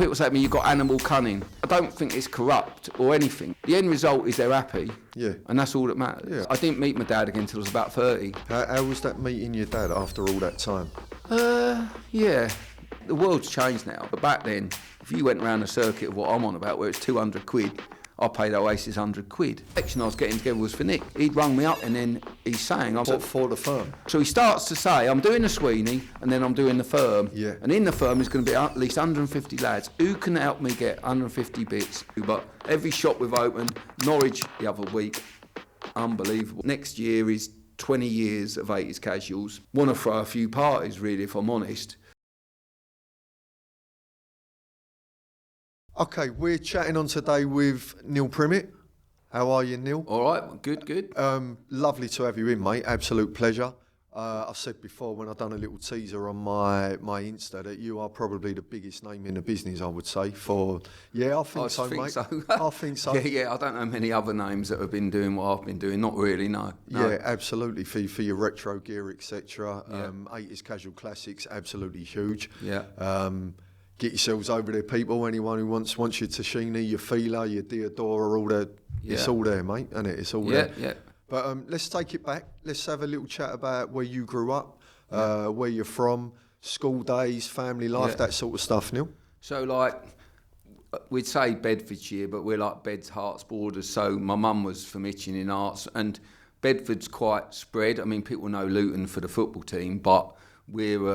People say to me, you've got animal cunning. I don't think it's corrupt or anything. The end result is they're happy, and that's all that matters. Yeah. I didn't meet my dad again until I was about 30. How was that meeting your dad after all that time? Yeah, the world's changed now. But back then, if you went around the circuit of what I'm on about, where it's 200 quid, I paid Oasis 100 quid. The section I was getting together was for Nick. He'd rung me up and then he's saying... For the firm? So he starts to say, I'm doing the Sweeney and then I'm doing the firm. Yeah. And in the firm there's going to be at least 150 lads. Who can help me get 150 bits? But every shop we've opened, Norwich the other week, unbelievable. Next year is 20 years of 80's casuals. Want to throw a few parties, really, if I'm honest. Okay, we're chatting on today with Neil Primett. How are you, Neil? All right, good. Lovely to have you in, mate. Absolute pleasure. I said before when I've done a little teaser on my Insta that you are probably the biggest name in the business, I would say. I think so, mate. I think so. Yeah. I don't know many other names that have been doing what I've been doing. Not really, no. Yeah, absolutely. For your retro gear, etc. 80's casual classics, absolutely huge. Yeah. Get yourselves over there, people. Anyone who wants your Tashini, your Fila, your Diodora, all that. Yeah. It's all there, mate, isn't it? It's all there. Yeah. But let's take it back. Let's have a little chat about where you grew up, where you're from, school days, family life, that sort of stuff, Neil. So, like, we'd say Bedfordshire, but we're like Bed's Hearts borders. So my mum was from Hitchin in Arts, and Bedford's quite spread. I mean, people know Luton for the football team, but we're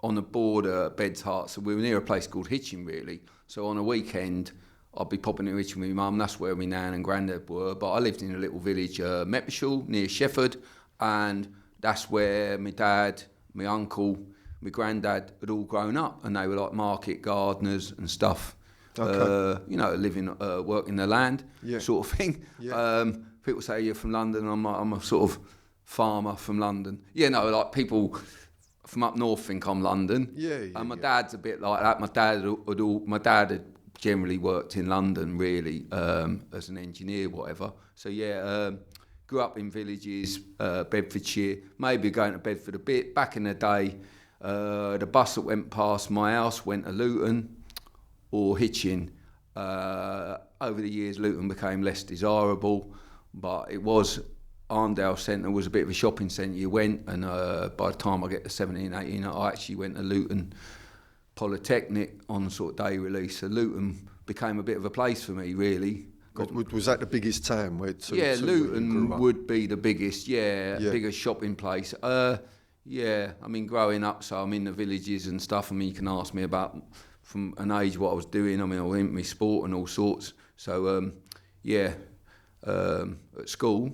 on the border, Bed's Hearts, so we were near a place called Hitchin, really. So on a weekend, I'd be popping to Hitchin with my mum. That's where my nan and granddad were. But I lived in a little village, Metmishall, near Shefford, and that's where my dad, my uncle, my granddad had all grown up, and they were like market gardeners and stuff. Okay. Living, working the land, sort of thing. Yeah. People say you're from London. I'm a sort of farmer from London. Like people from up north think I'm London. And my dad's a bit like that. My dad had generally worked in London, really, as an engineer, whatever. So grew up in villages, Bedfordshire, maybe going to Bedford a bit. Back in the day, the bus that went past my house went to Luton or Hitchin. Over the years, Luton became less desirable, but it was... Arndale Centre was a bit of a shopping centre. You went, and by the time I get to 17, 18, I actually went to Luton Polytechnic on sort of day release. So Luton became a bit of a place for me, really. Was that the biggest town? Luton would be the biggest, biggest shopping place. I mean, growing up, so I'm in the villages and stuff. I mean, you can ask me about, from an age, what I was doing. I mean, I was into my sport and all sorts. So, at school...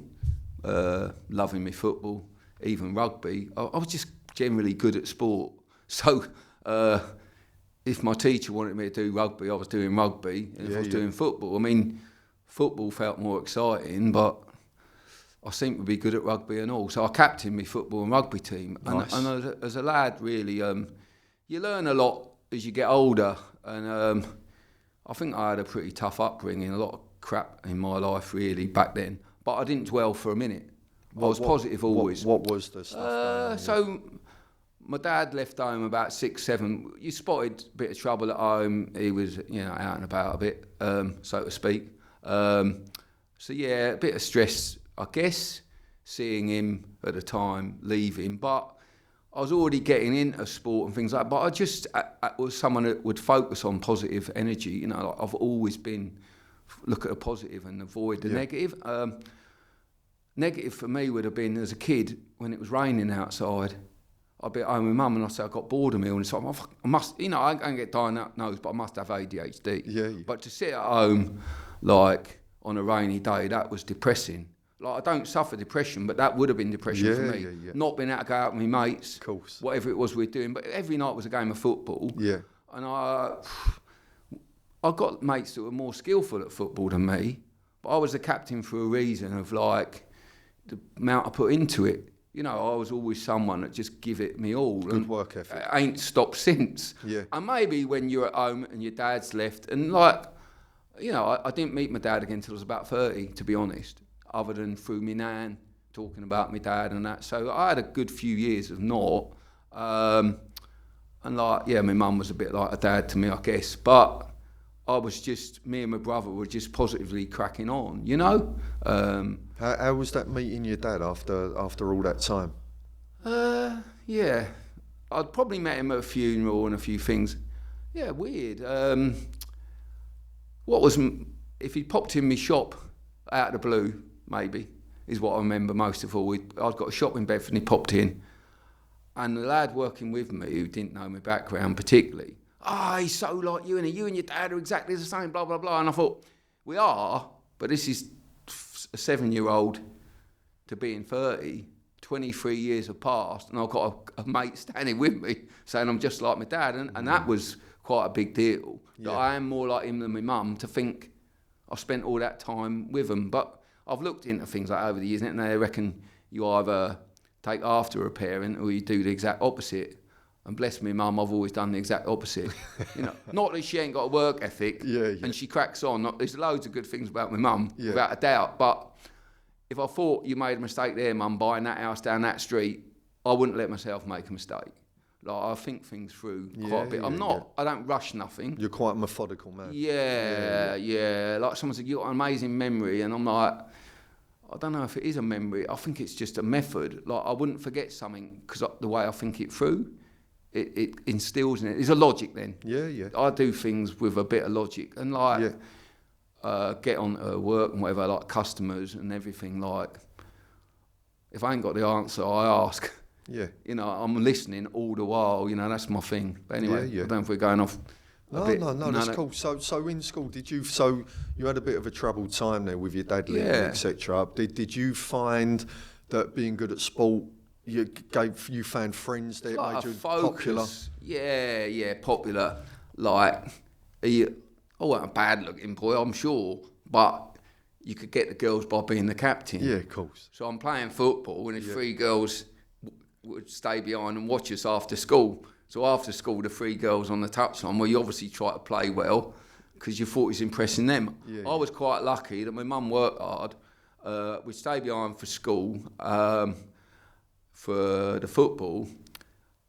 loving my football, even rugby. I was just generally good at sport. So if my teacher wanted me to do rugby, I was doing rugby. And if I was doing football, I mean, football felt more exciting, but I seemed to be good at rugby and all. So I captained my football and rugby team. Nice. And as a lad, really, you learn a lot as you get older. And I think I had a pretty tough upbringing, a lot of crap in my life, really, back then. But I didn't dwell for a minute. I was positive always. What was the stuff? So my dad left home about 6, 7. You spotted a bit of trouble at home. He was, out and about a bit, so to speak. A bit of stress, I guess, seeing him at the time leaving. But I was already getting into sport and things like that. But I was someone that would focus on positive energy. I've always been... look at the positive and avoid the negative. Negative for me would have been as a kid when it was raining outside. I'd be at home with mum and I'd say I got bored of me and it's like, I must, I don't get diagnosed, but I must have ADHD. Yeah. But to sit at home like on a rainy day, that was depressing. Like I don't suffer depression, but that would have been depression for me. Yeah. Not being able to go out with my mates, of course, whatever it was we were doing. But every night was a game of football. Yeah. And I got mates that were more skillful at football than me, but I was the captain for a reason of like the amount I put into it. I was always someone that just give it me all. Good work ethic. I ain't stopped since. Yeah. And maybe when you're at home and your dad's left, and like, I didn't meet my dad again until I was about 30, to be honest, other than through my nan talking about my dad and that. So I had a good few years of not. And like, yeah, my mum was a bit like a dad to me, I guess. But I was just, me and my brother were just positively cracking on, you know? How was that meeting your dad after all that time? Yeah. I'd probably met him at a funeral and a few things. Yeah, weird. If he popped in my shop out of the blue, maybe, is what I remember most of all. I'd got a shop in Bedford and he popped in. And the lad working with me, who didn't know my background particularly, he's so like you, and you and your dad are exactly the same, blah, blah, blah. And I thought, we are, but this is a 7-year-old to being 30, 23 years have passed, and I've got a mate standing with me saying I'm just like my dad. And that was quite a big deal. That I am more like him than my mum, to think I've spent all that time with him. But I've looked into things like over the years, and they reckon you either take after a parent or you do the exact opposite. And bless me, mum, I've always done the exact opposite. You know, not that she ain't got a work ethic, and she cracks on. There's loads of good things about my mum, without a doubt. But if I thought you made a mistake there, mum, buying that house down that street, I wouldn't let myself make a mistake. Like, I think things through quite a bit. I don't rush nothing. You're quite a methodical man. Yeah. Like someone said, you've got an amazing memory, and I'm like, I don't know if it is a memory. I think it's just a method. Like, I wouldn't forget something because the way I think it through, it instills in it. There's a logic then. Yeah. I do things with a bit of logic, and like get on to work and whatever, like customers and everything. Like, if I ain't got the answer, I ask. Yeah. You know, I'm listening all the while. You know, that's my thing. But anyway, I don't know if we're going off. No, that's cool. So in school, you had a bit of a troubled time there with your dad leaving, etc. Did you find that being good at sport, you found friends that like made you popular? Yeah, popular. Like, I wasn't a bad looking boy, I'm sure, but you could get the girls by being the captain. Yeah, of course. So I'm playing football, and the 3 girls would stay behind and watch us after school. So after school, the 3 girls on the touchline, well, you obviously try to play well because you thought it was impressing them. I was quite lucky that my mum worked hard. We'd stay behind for school, for the football,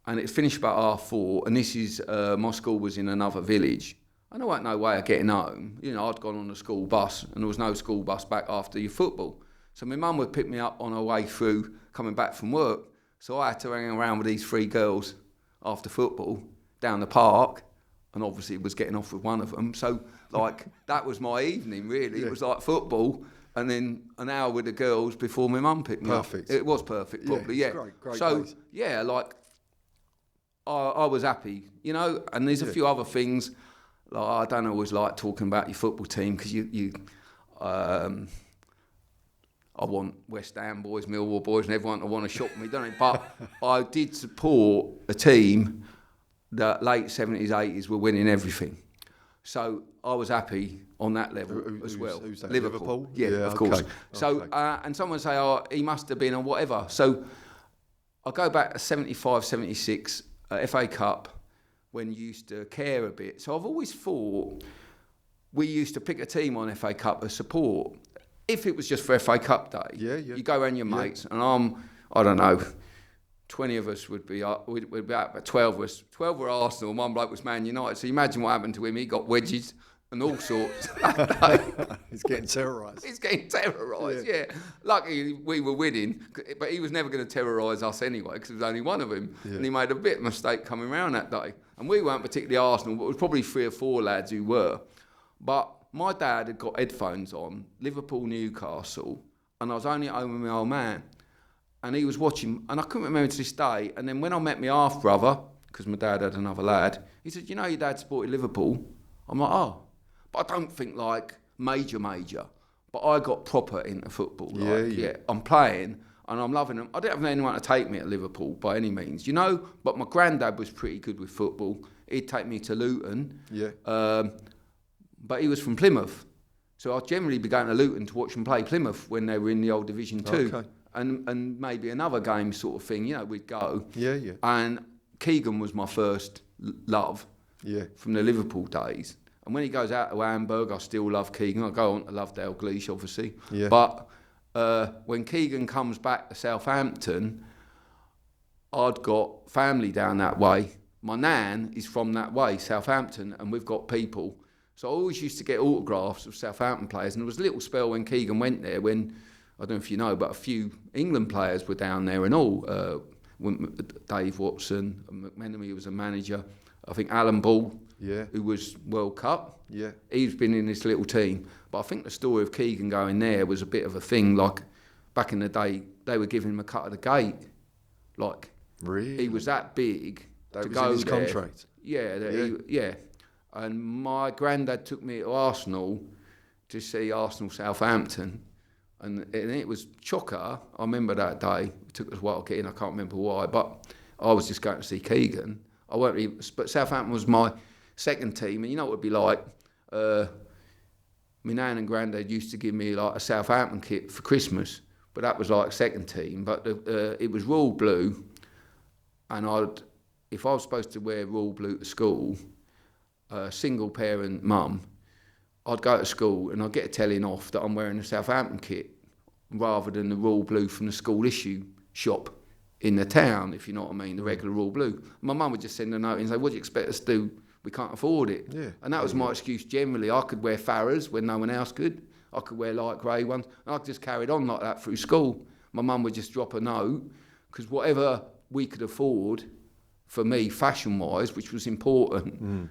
and it finished about 4:30, and this is, my school was in another village. And there wasn't no way of getting home. You know, I'd gone on the school bus, and there was no school bus back after your football. So my mum would pick me up on her way through, coming back from work. So I had to hang around with these 3 girls after football down the park, and obviously was getting off with one of them. So, like, that was my evening, really. It was like football, and then an hour with the girls before my mum picked me up. It was perfect, probably, Great so, place. yeah, like, I was happy, you know. And there's a few other things. Like, I don't always like talking about your football team because I want West Ham boys, Millwall boys, and everyone to want to shop me, don't it? But I did support a team that late 70s, 80s were winning everything. So I was happy on that level as well. Who's that? Liverpool? Yeah, of course. So, and someone say, he must have been or whatever. So I go back to 75, 76, FA Cup, when you used to care a bit. So I've always thought we used to pick a team on FA Cup as support. If it was just for FA Cup day, you go around your mates, and I don't know, 20 of us would be out, we'd be out, but 12 of us. 12 were Arsenal, and 1 bloke was Man United. So imagine what happened to him. He got wedges and all sorts. He's getting terrorised. He's getting terrorised, yeah. Luckily, we were winning, but he was never going to terrorise us anyway, because there was only one of him. Yeah. And he made a bit of mistake coming round that day. And we weren't particularly Arsenal, but it was probably 3 or 4 lads who were. But my dad had got headphones on, Liverpool, Newcastle, and I was only at home with my old man. And he was watching, and I couldn't remember to this day. And then when I met my half-brother, because my dad had another lad, he said, you know your dad supported Liverpool? I'm like, oh. But I don't think like major. But I got proper into football. Yeah. I'm playing, and I'm loving them. I didn't have anyone to take me at Liverpool by any means, you know? But my granddad was pretty good with football. He'd take me to Luton. Yeah. But he was from Plymouth. So I'd generally be going to Luton to watch them play Plymouth when they were in the old Division 2. Okay. And maybe another game sort of thing, you know, we'd go. Yeah. And Keegan was my first love from the Liverpool days. And when he goes out to Hamburg, I still love Keegan. I go on to love Dalglish, obviously. Yeah. But when Keegan comes back to Southampton, I'd got family down that way. my nan is from that way, Southampton, and we've got people. So I always used to get autographs of Southampton players, and there was a little spell when Keegan went there when, I don't know if you know, but a few England players were down there and all. Dave Watson, McMenemy was a manager. I think Alan Ball, who was World Cup, he's been in this little team. But I think the story of Keegan going there was a bit of a thing. Like, back in the day, they were giving him a cut of the gate. Like, really? He was that big that to was go in his there. Contract? Yeah. And my granddad took me to Arsenal to see Arsenal Southampton. And it was chocker. I remember that day. It took us a while to get in. I can't remember why. But I was just going to see Keegan. But Southampton was my second team. And you know what it'd be like? My nan and granddad used to give me like a Southampton kit for Christmas. But that was like second team. But it was royal blue. And if I was supposed to wear royal blue to school, single parent mum, I'd go to school and I'd get a telling off that I'm wearing a Southampton kit rather than the royal blue from the school issue shop in the town, if you know what I mean, the regular royal blue. My mum would just send a note and say, what do you expect us to do? We can't afford it. Yeah. And that was my excuse generally. I could wear Farrah's when no one else could. I could wear light grey ones. And I just carried on like that through school. My mum would just drop a note, because whatever we could afford, for me, fashion-wise, which was important,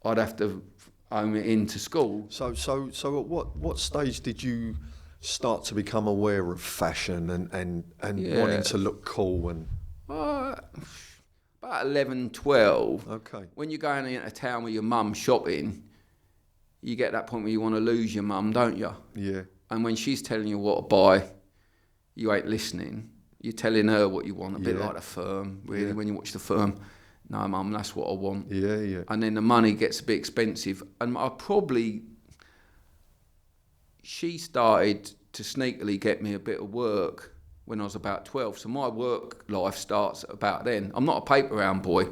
I'd have to own it into school. So at what stage did you start to become aware of fashion and wanting to look cool? And about 11, 12. Okay. When you're going into town with your mum shopping, you get that point where you want to lose your mum, don't you? Yeah. And when she's telling you what to buy, you ain't listening. You're telling her what you want, a bit like The Firm, really, when you watch The Firm. No, mum, that's what I want. Yeah. And then the money gets a bit expensive. And she started to sneakily get me a bit of work when I was about 12. So my work life starts about then. I'm not a paper round boy.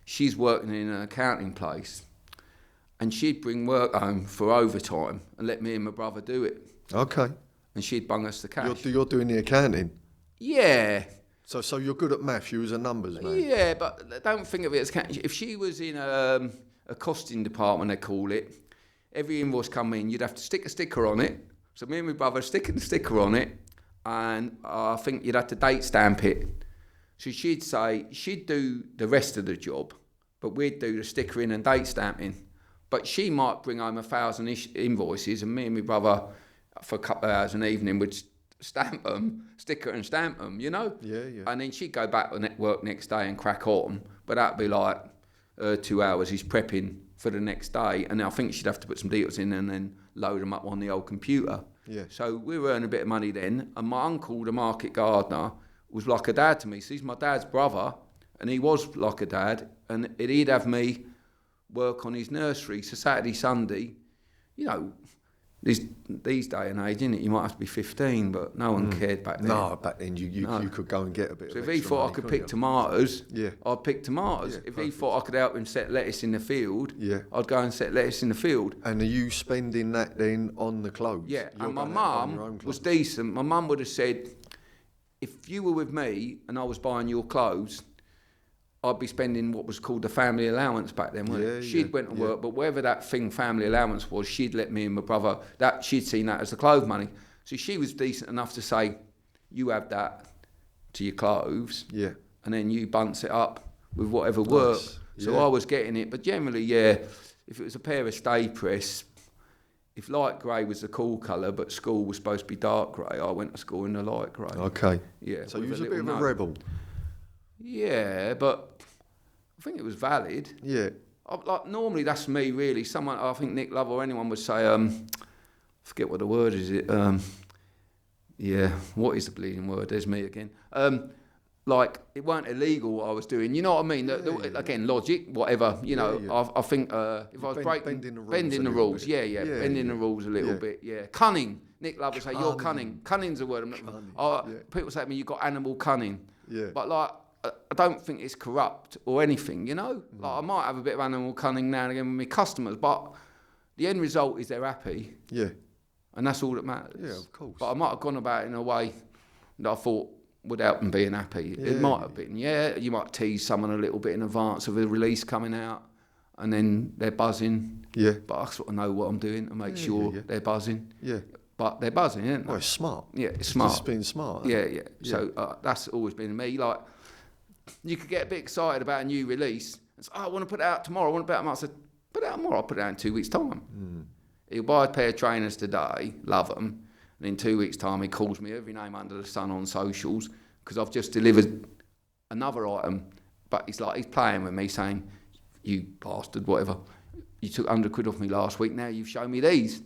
She's working in an accounting place. And she'd bring work home for overtime and let me and my brother do it. Okay. And she'd bung us the cash. You're doing the accounting? Yeah. So you're good at maths, you was a numbers man? Yeah, but don't think of it as cash. If she was in a costing department, they call it, every invoice come in, you'd have to stick a sticker on it. So me and my brother sticking the sticker on it, and I think you'd have to date stamp it. So she'd do the rest of the job, but we'd do the stickering and date stamping. But she might bring home 1,000 invoices, and me and my brother, for a couple of hours an evening, would stamp them, sticker and stamp them, you know? Yeah. And then she'd go back to work next day and crack on. But that'd be like 2 hours he's prepping for the next day. And I think she'd have to put some details in and then load them up on the old computer. Yeah. So we were earning a bit of money then. And my uncle, the market gardener, was like a dad to me. So he's my dad's brother, and he was like a dad. And he'd have me work on his nursery. So Saturday, Sunday, you know, these day and age, innit? You might have to be 15, but no one cared back then. No, back then you could go and get a bit so of if he thought money, I could pick tomatoes, Yeah. I'd pick tomatoes. Yeah, If he thought I could help him set lettuce in the field, I'd go and set lettuce in the field. And are you spending that then on the clothes? Yeah, You're and my going out on your own mum clothes? was decent. My mum would have said, if you were with me and I was buying your clothes, I'd be spending what was called the family allowance back then, wasn't it? She'd went to work, but whatever that thing family allowance was, she'd let me and my brother, she'd seen that as the clothes money. So she was decent enough to say, you have that to your clothes, and then you bunce it up with whatever work. So I was getting it, but generally, if it was a pair of stay press, if light grey was the cool colour, but school was supposed to be dark grey, I went to school in the light grey. Okay. Yeah. So you was a bit of a rebel. Yeah, but I think it was valid. Yeah. Normally that's me, really. Someone, I think Nick Love or anyone would say, I forget what the word is. What is the bleeding word? There's me again. Like, it weren't illegal what I was doing. You know what I mean? Again, logic, whatever. You know, I think if I was bending the rules, bending the rules a little bit. Yeah, cunning. Nick Love would say, "You're cunning." Cunning's a word. People say to me, "You've got animal cunning." Yeah. But like, I don't think it's corrupt or anything. You know, like I might have a bit of animal cunning now and again with my customers, but the end result is they're happy. Yeah. And that's all that matters. Yeah, of course. But I might have gone about it in a way that I thought would help them being happy. It might have been, you might tease someone a little bit in advance of a release coming out, and then they're buzzing. Yeah. But I sort of know what I'm doing to make sure they're buzzing. Yeah. But they're buzzing, isn't they? Well, it's smart. Yeah, it's smart. It's being smart. Yeah. So that's always been me. Like, you could get a bit excited about a new release. And say, I want to put it out tomorrow. I want to put it out tomorrow. I said, put it out tomorrow. I'll put it out in 2 weeks' time. He'll buy a pair of trainers today, love them, and in 2 weeks' time he calls me every name under the sun on socials because I've just delivered another item. But he's playing with me, saying, you bastard, whatever. You took £100 off me last week. Now you've shown me these.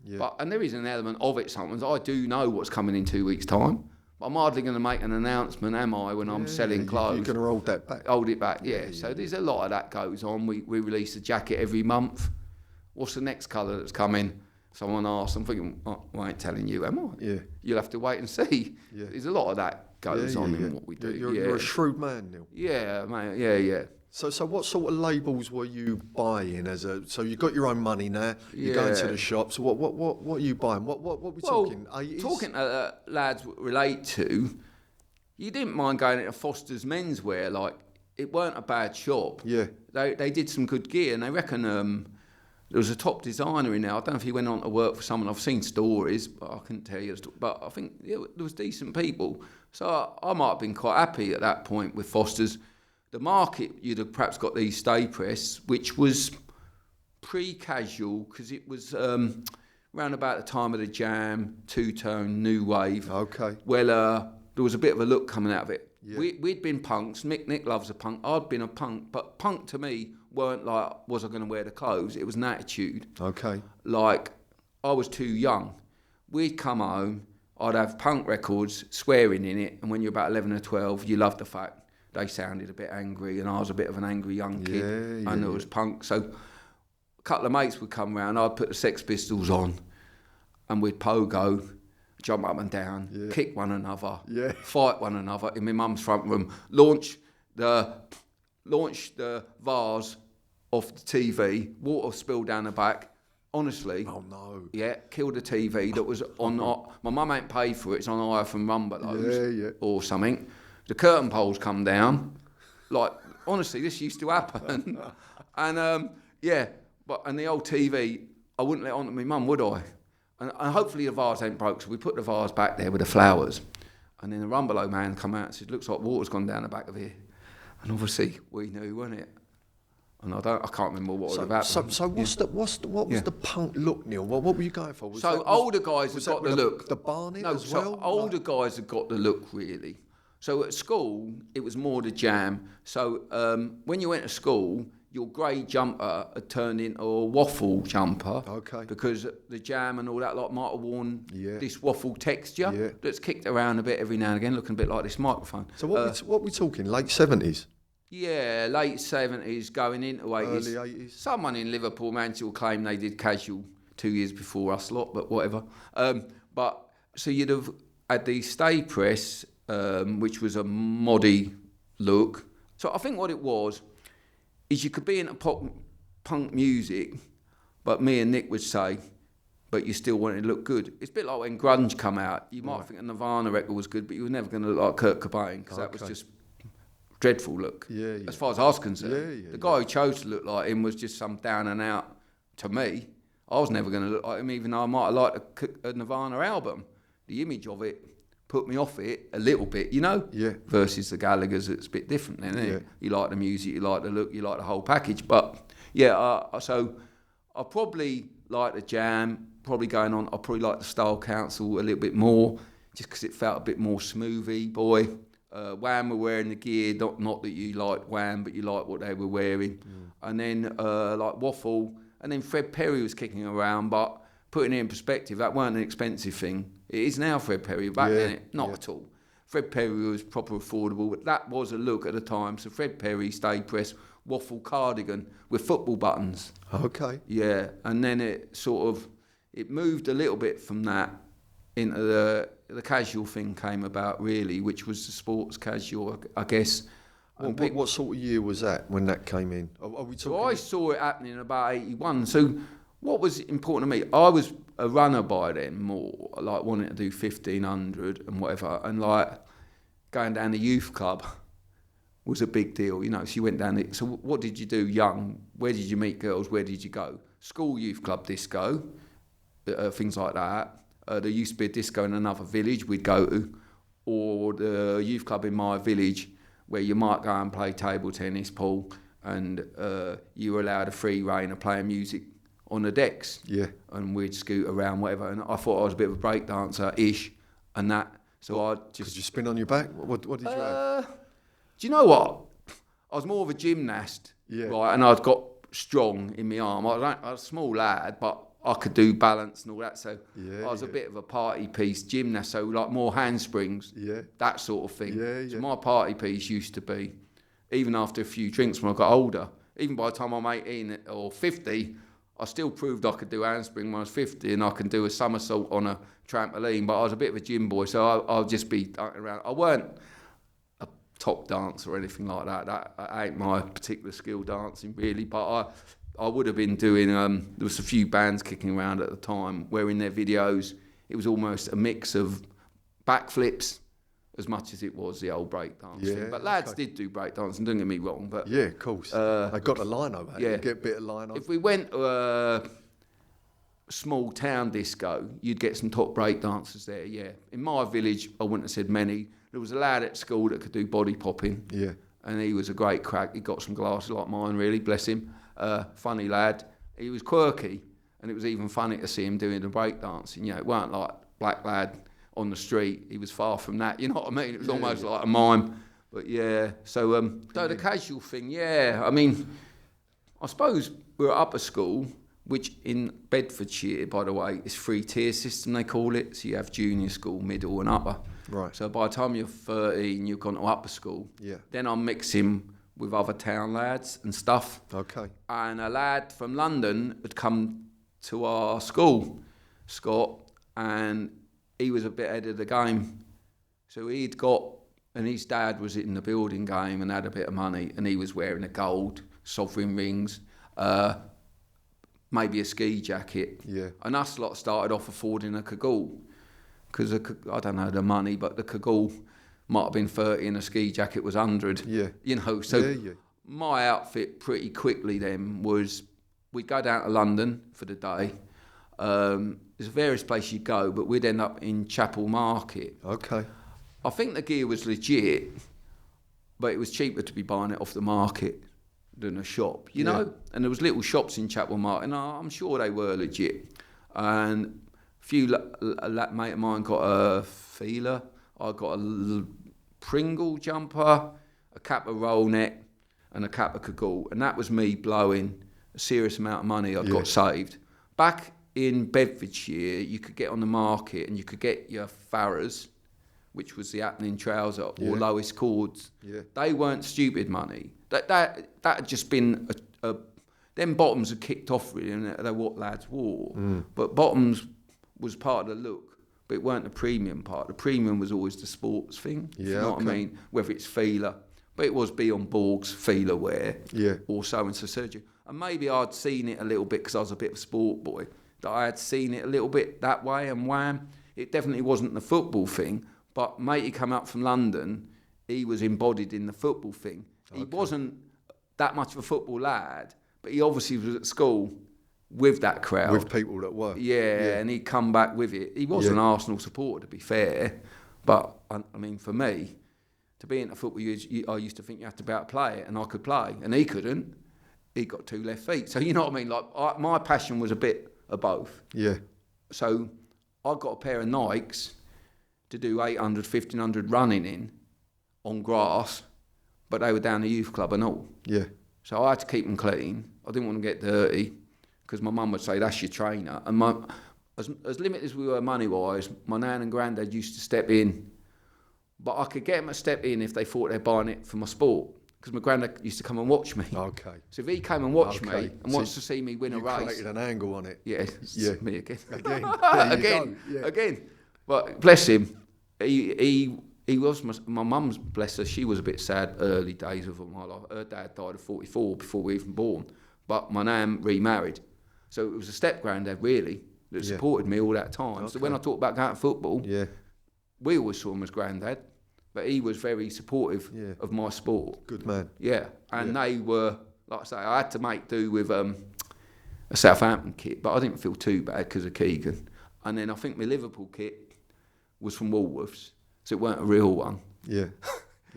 Yeah. And there is an element of it sometimes. I do know what's coming in 2 weeks' time. But I'm hardly going to make an announcement, am I, when I'm selling clothes? You're going to hold that back. Hold it back, yeah. So there's a lot of that goes on. We release a jacket every month. What's the next colour that's coming? Someone asks. I'm thinking, I ain't telling you, am I? Yeah. You'll have to wait and see. Yeah. There's a lot of that goes on in what we do. You're a shrewd man, Neil. Yeah, mate. Yeah. So what sort of labels were you buying so you got your own money now, you're going to the shops, what are you buying? What we talking? 80's? Talking to lads relate to, you didn't mind going into Foster's menswear, like, it weren't a bad shop. Yeah. They did some good gear, and they reckon there was a top designer in there. I don't know if he went on to work for someone. I've seen stories, but I couldn't tell you. But I think there was decent people. So I might have been quite happy at that point with Foster's. The market, you'd have perhaps got these Stay Press, which was pre-casual because it was around about the time of the Jam, two-tone, new wave. Okay. Well, there was a bit of a look coming out of it. Yeah. We'd been punks. Nick loves a punk. I'd been a punk. But punk to me weren't like, was I going to wear the clothes? It was an attitude. Okay. Like, I was too young. We'd come home, I'd have punk records, swearing in it, and when you're about 11 or 12, you loved the fact they sounded a bit angry, and I was a bit of an angry young kid, and it was punk. So a couple of mates would come round, I'd put the Sex Pistols on, and we'd pogo, jump up and down, kick one another, fight one another in my mum's front room, launch the vase off the TV, water spilled down the back. Honestly, oh no, killed the TV that was on. My mum ain't paid for it. It's on hire from Rumbelows or something. The curtain poles come down. Like, honestly, this used to happen. And, and the old TV, I wouldn't let it on to my mum, would I? And hopefully the vase ain't broke, so we put the vase back there with the flowers. And then the Rumbelow man come out and said, looks like water's gone down the back of here. And obviously, we knew, wasn't it? And I can't remember what it was about. So what was the punk look, Neil? What were you going for? Older guys have got the look. The barnet as well? Older guys have got the look, really. So at school, it was more the Jam. So when you went to school, your grey jumper had turned into a waffle jumper. Okay. Because the Jam and all that lot might have worn this waffle texture that's kicked around a bit every now and again, looking a bit like this microphone. So what we talking, late 70s? Yeah, late 70s, going into 80s. Early 80s. Someone in Liverpool, Manchester, will claim they did casual 2 years before us lot, but whatever. So you'd have had the Stay Press, which was a moddy look. So I think what it was is you could be into punk music, but me and Nick would say, but you still wanted to look good. It's a bit like when grunge come out. You might think a Nirvana record was good, but you were never going to look like Kurt Cobain because that was just dreadful look. As far as I was concerned. The guy who chose to look like him was just some down and out to me. I was never going to look like him, even though I might have liked a Nirvana album. The image of it put me off it a little bit, you know? Yeah. Versus the Gallagher's, it's a bit different then, isn't it? You like the music, you like the look, you like the whole package. But, so I probably like the Jam, I probably like the Style Council a little bit more, just because it felt a bit more smoothie, boy. Wham were wearing the gear, not that you liked Wham, but you liked what they were wearing. And then, like Waffle, and then Fred Perry was kicking around, but putting it in perspective, that weren't an expensive thing. It is now Fred Perry, back then, not at all. Fred Perry was proper affordable, but that was a look at the time. So Fred Perry, Stay Press, Waffle cardigan with football buttons. Okay. Yeah, and then it moved a little bit from that into the casual thing came about, really, which was the sports casual, I guess. What sort of year was that when that came in? Are we talking? So I saw it happening in about 81. So what was important to me, I was a runner by then more, like wanting to do 1500 and whatever, and like going down the youth club was a big deal, you know. So you went down so what did you do young? Where did you meet girls? Where did you go? School youth club disco, things like that. There used to be a disco in another village we'd go to, or the youth club in my village where you might go and play table tennis, pool, and you were allowed a free rein of playing music on the decks. Yeah. And we'd scoot around, whatever. And I thought I was a bit of a break dancer-ish and that. So I just... Did you spin on your back? What did you have? Do you know what? I was more of a gymnast, right? And I'd got strong in my arm. I was a small lad, but I could do balance and all that. So I was a bit of a party piece gymnast, so like more handsprings, that sort of thing. So my party piece used to be, even after a few drinks when I got older, even by the time I'm 18 or 50, I still proved I could do handspring when I was 50, and I can do a somersault on a trampoline, but I was a bit of a gym boy, so I'll just be around. I weren't a top dancer or anything like that. That ain't my particular skill, dancing, really, but I would have been doing, there was a few bands kicking around at the time where in their videos it was almost a mix of backflips as much as it was the old breakdance thing. But lads did do breakdancing, don't get me wrong. But yeah, of course. I got a line over that. You get a bit of line on. If we went to a small town disco, you'd get some top breakdancers there, In my village, I wouldn't have said many. There was a lad at school that could do body popping. Yeah. And he was a great crack. He got some glasses like mine, really, bless him. Funny lad. He was quirky, and it was even funny to see him doing the breakdancing. You know, it weren't like black lad on the street. He was far from that, you know what I mean? It was almost like a mime. But so the casual thing, I mean, I suppose we were upper school, which in Bedfordshire, by the way, is 3-tier system, they call it. So you have junior school, middle and upper. Right. So by the time you're 13, you've gone to upper school. Yeah. Then I'm mixing with other town lads and stuff. Okay. And a lad from London had come to our school, Scott, and he was a bit ahead of the game. So he'd got, and his dad was in the building game and had a bit of money, and he was wearing a gold, sovereign rings, maybe a ski jacket. Yeah. And us lot started off affording a cagoule, because I don't know the money, but the cagoule might have been 30 and a ski jacket was 100. Yeah. You know, so my outfit pretty quickly then was, we'd go down to London for the day. There's various places you go, but we'd end up in Chapel Market. Okay. I think the gear was legit, but it was cheaper to be buying it off the market than a shop, you know? And there was little shops in Chapel Market, and I'm sure they were legit. And a few mate of mine got a feeler. I got a Pringle jumper, a cap of roll neck, and a cap of cagoule. And that was me blowing a serious amount of money I'd got saved. Back in Bedfordshire, you could get on the market and you could get your Farrahs, which was the happening trouser, or lowest cords. Yeah. They weren't stupid money. That had just been them bottoms had kicked off really, and they're what lads wore. But bottoms was part of the look, but it weren't the premium part. The premium was always the sports thing. Yeah, you know what I mean? Whether it's feeler, but it was Beyond Borg's feeler wear, or so-and-so surgery. And maybe I'd seen it a little bit because I was a bit of a sport boy, that I had seen it a little bit that way, and wham, it definitely wasn't the football thing, but mate, he come up from London, he was embodied in the football thing. Okay. He wasn't that much of a football lad, but he obviously was at school with that crowd. With people that were. Yeah, and he'd come back with it. He was an Arsenal supporter, to be fair, but, I mean, for me, to be into football, I used to think you had to be able to play it, and I could play, and he couldn't. He got 2 left feet. So, you know what I mean? Like, my passion was a bit of both. Yeah. So, I got a pair of Nikes to do 800, 1500 running in on grass, but they were down the youth club and all. Yeah. So I had to keep them clean. I didn't want to get dirty because my mum would say, that's your trainer. And as limited as we were money-wise, my nan and granddad used to step in, but I could get them to step in if they thought they're buying it for my sport, because my granddad used to come and watch me. Okay. So if he came and watched me and wants to see me win a race... You created an angle on it. Yeah, me again. Again. But bless him, he was my mum's, bless her, she was a bit sad early days of my life. Her dad died at 44 before we were even born. But my nan remarried. So it was a step granddad, really, that supported me all that time. Okay. So when I talk about going to football, we always saw him as granddad, but he was very supportive of my sport. Good man. Yeah, and they were, like I say, I had to make do with a Southampton kit, but I didn't feel too bad because of Keegan. And then I think my Liverpool kit was from Woolworths, so it weren't a real one. Yeah,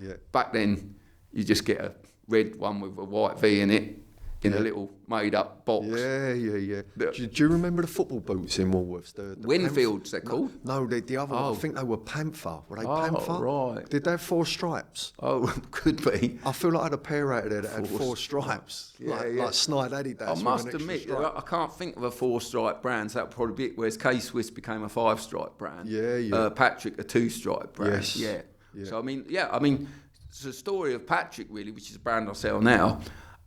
yeah. Back then, you just get a red one with a white V in it, in a little made-up box. Yeah. Do you remember the football boots in Woolworths? The Winfields, they're called? No, the other one. I think they were Panther. Were they Panther? Right. Did they have 4 stripes? Oh, could be. I feel like I had a pair out of there that had 4 stripes. Like Snide Adidas. I must admit, I can't think of a 4-stripe brand, so that would probably be it, whereas K-Swiss became a 5-stripe brand. Yeah. Patrick, a 2-stripe brand. Yes. Yeah. So, I mean, it's the story of Patrick, really, which is a brand I sell now.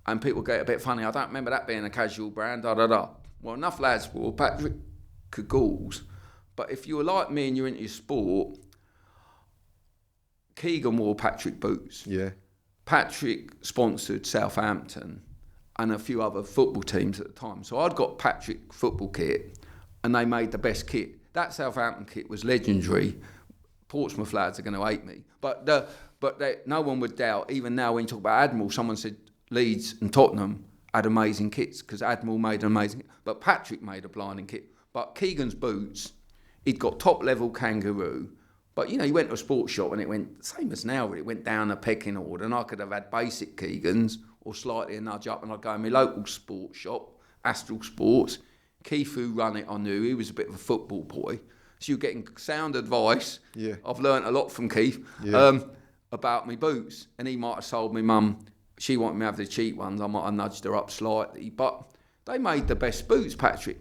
And people get a bit funny. I don't remember that being a casual brand, Well, enough lads wore Patrick Cagoule. But if you were like me and you're into your sport, Keegan wore Patrick boots. Yeah. Patrick sponsored Southampton and a few other football teams at the time. So I'd got Patrick football kit and they made the best kit. That Southampton kit was legendary. Portsmouth lads are going to hate me. But no one would doubt, even now when you talk about Admiral, someone said, Leeds and Tottenham had amazing kits because Admiral made an amazing kit. But Patrick made a blinding kit. But Keegan's boots, he'd got top-level kangaroo. But, he went to a sports shop and it went, same as now, really. It went down a pecking order. And I could have had basic Keegans or slightly a nudge up. And I'd go in my local sports shop, Astral Sports. Keith, who run it, I knew. He was a bit of a football boy. So you're getting sound advice. Yeah. I've learnt a lot from Keith about my boots. And he might have sold me mum. She wanted me to have the cheap ones. I might have nudged her up slightly. But they made the best boots, Patrick.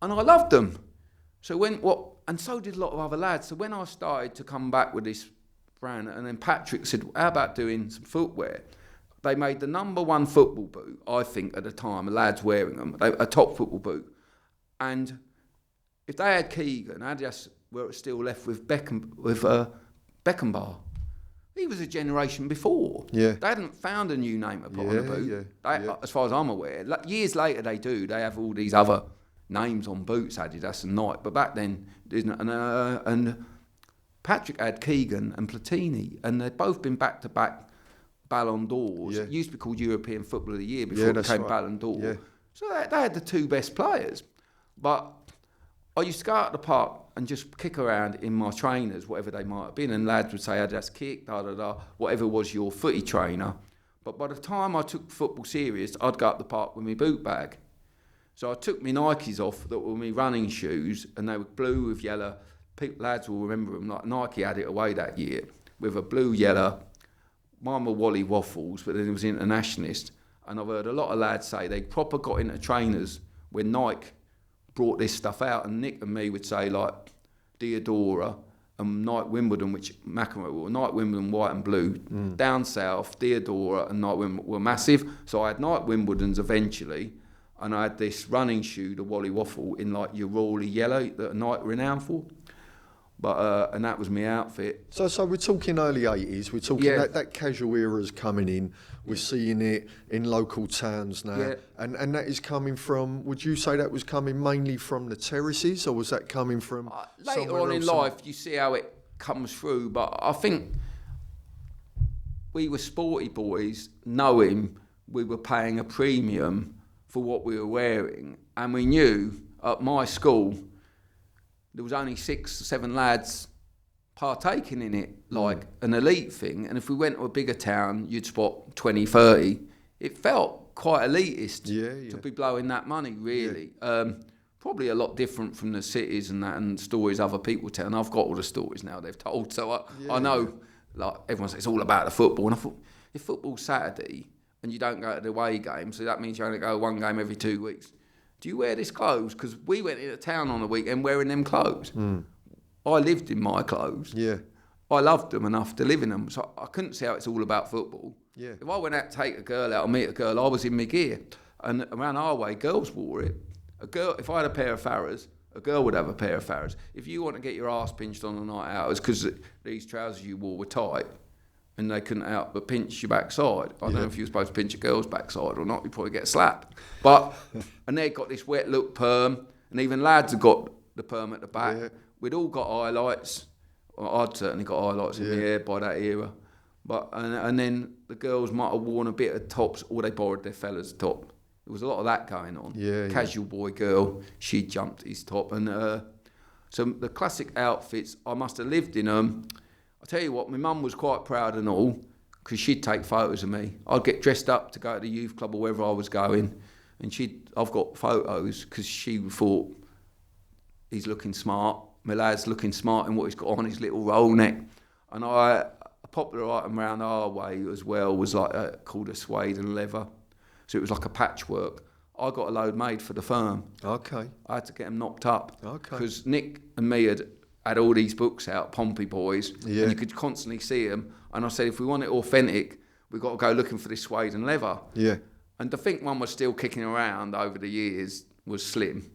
And I loved them. So and so did a lot of other lads. So when I started to come back with this brand, and then Patrick said, how about doing some footwear? They made the number 1 football boot, I think, at the time, lads wearing them, a top football boot. And if they had Keegan, Adidas were still left with Beckenbauer. He was a generation before. Yeah. They hadn't found a new name to put on the boot. As far as I'm aware. Years later they do. They have all these other names on boots, Adidas and Nike. But back then, and Patrick had Keegan and Platini, and they'd both been back-to-back Ballon d'Ors. Yeah. It used to be called European Football of the Year before it became Ballon d'Or. Yeah. So they had the 2 best players. But I used to go out to the park and just kick around in my trainers, whatever they might have been, and lads would say, Adidas kick, whatever was your footy trainer. But by the time I took football serious, I'd go up the park with my boot bag. So I took my Nikes off that were my running shoes, and they were blue with yellow. Lads will remember them, like Nike had it away that year, with a blue, yellow. Mine were Wally Waffles, but then it was internationalist. And I've heard a lot of lads say they proper got into trainers when Nike brought this stuff out, and Nick and me would say like Diodora and Nike Wimbledon, which McEnroe wore. Nike Wimbledon white and blue. Down south, Diodora and Nike Wimbledon were massive. So I had Nike Wimbledons eventually, and I had this running shoe, the Wally Waffle, in like your Rawley yellow that Nike renowned for. But and that was my outfit. So we're talking early 80s. We're talking that casual era's coming in. We're seeing it in local towns now. Yeah. And that is coming from, would you say that was coming mainly from the terraces, or was that coming from later on in life, you see how it comes through. But I think we were sporty boys, knowing we were paying a premium for what we were wearing. And we knew at my school, there was only 6 or 7 lads partaking in it, like an elite thing. And if we went to a bigger town, you'd spot 20, 30. It felt quite elitist to be blowing that money, really. Yeah. Probably a lot different from the cities and that, and stories other people tell. And I've got all the stories now they've told. So I know, like everyone says, it's all about the football. And I thought, if football's Saturday and you don't go to the away game, so that means you only go 1 game every 2 weeks. Do you wear this clothes? Because we went into town on the weekend wearing them clothes. I lived in my clothes. Yeah. I loved them enough to live in them. So I couldn't see how it's all about football. Yeah. If I went out to take a girl out or meet a girl, I was in my gear. And around our way, girls wore it. A girl, if I had a pair of Farrahs, a girl would have a pair of Farrahs. If you want to get your arse pinched on a night out, it's because these trousers you wore were tight. and they couldn't help but pinch your backside. I don't know if you're supposed to pinch a girl's backside or not. You probably get a slap. But and they got this wet look perm, and even lads have got the perm at the back. Yeah. We'd all got highlights. Well, I'd certainly got highlights in my hair by that era. But and then the girls might have worn a bit of tops, or they borrowed their fella's top. There was a lot of that going on. Casual boy, girl, she jumped his top. And so the classic outfits, I must have lived in them. I tell you what, my mum was quite proud and all, because she'd take photos of me. I'd get dressed up to go to the youth club or wherever I was going, and I've got photos, because she thought, he's looking smart. My lad's looking smart in what he's got on his little roll neck. And a popular item around our way as well was like called a suede and leather. So it was like a patchwork. I got a load made for the firm. Okay. I had to get them knocked up. Okay. Because Nick and me had all these books out, Pompey Boys, and you could constantly see them. And I said, if we want it authentic, we've got to go looking for this suede and leather. Yeah. And to think one was still kicking around over the years was slim.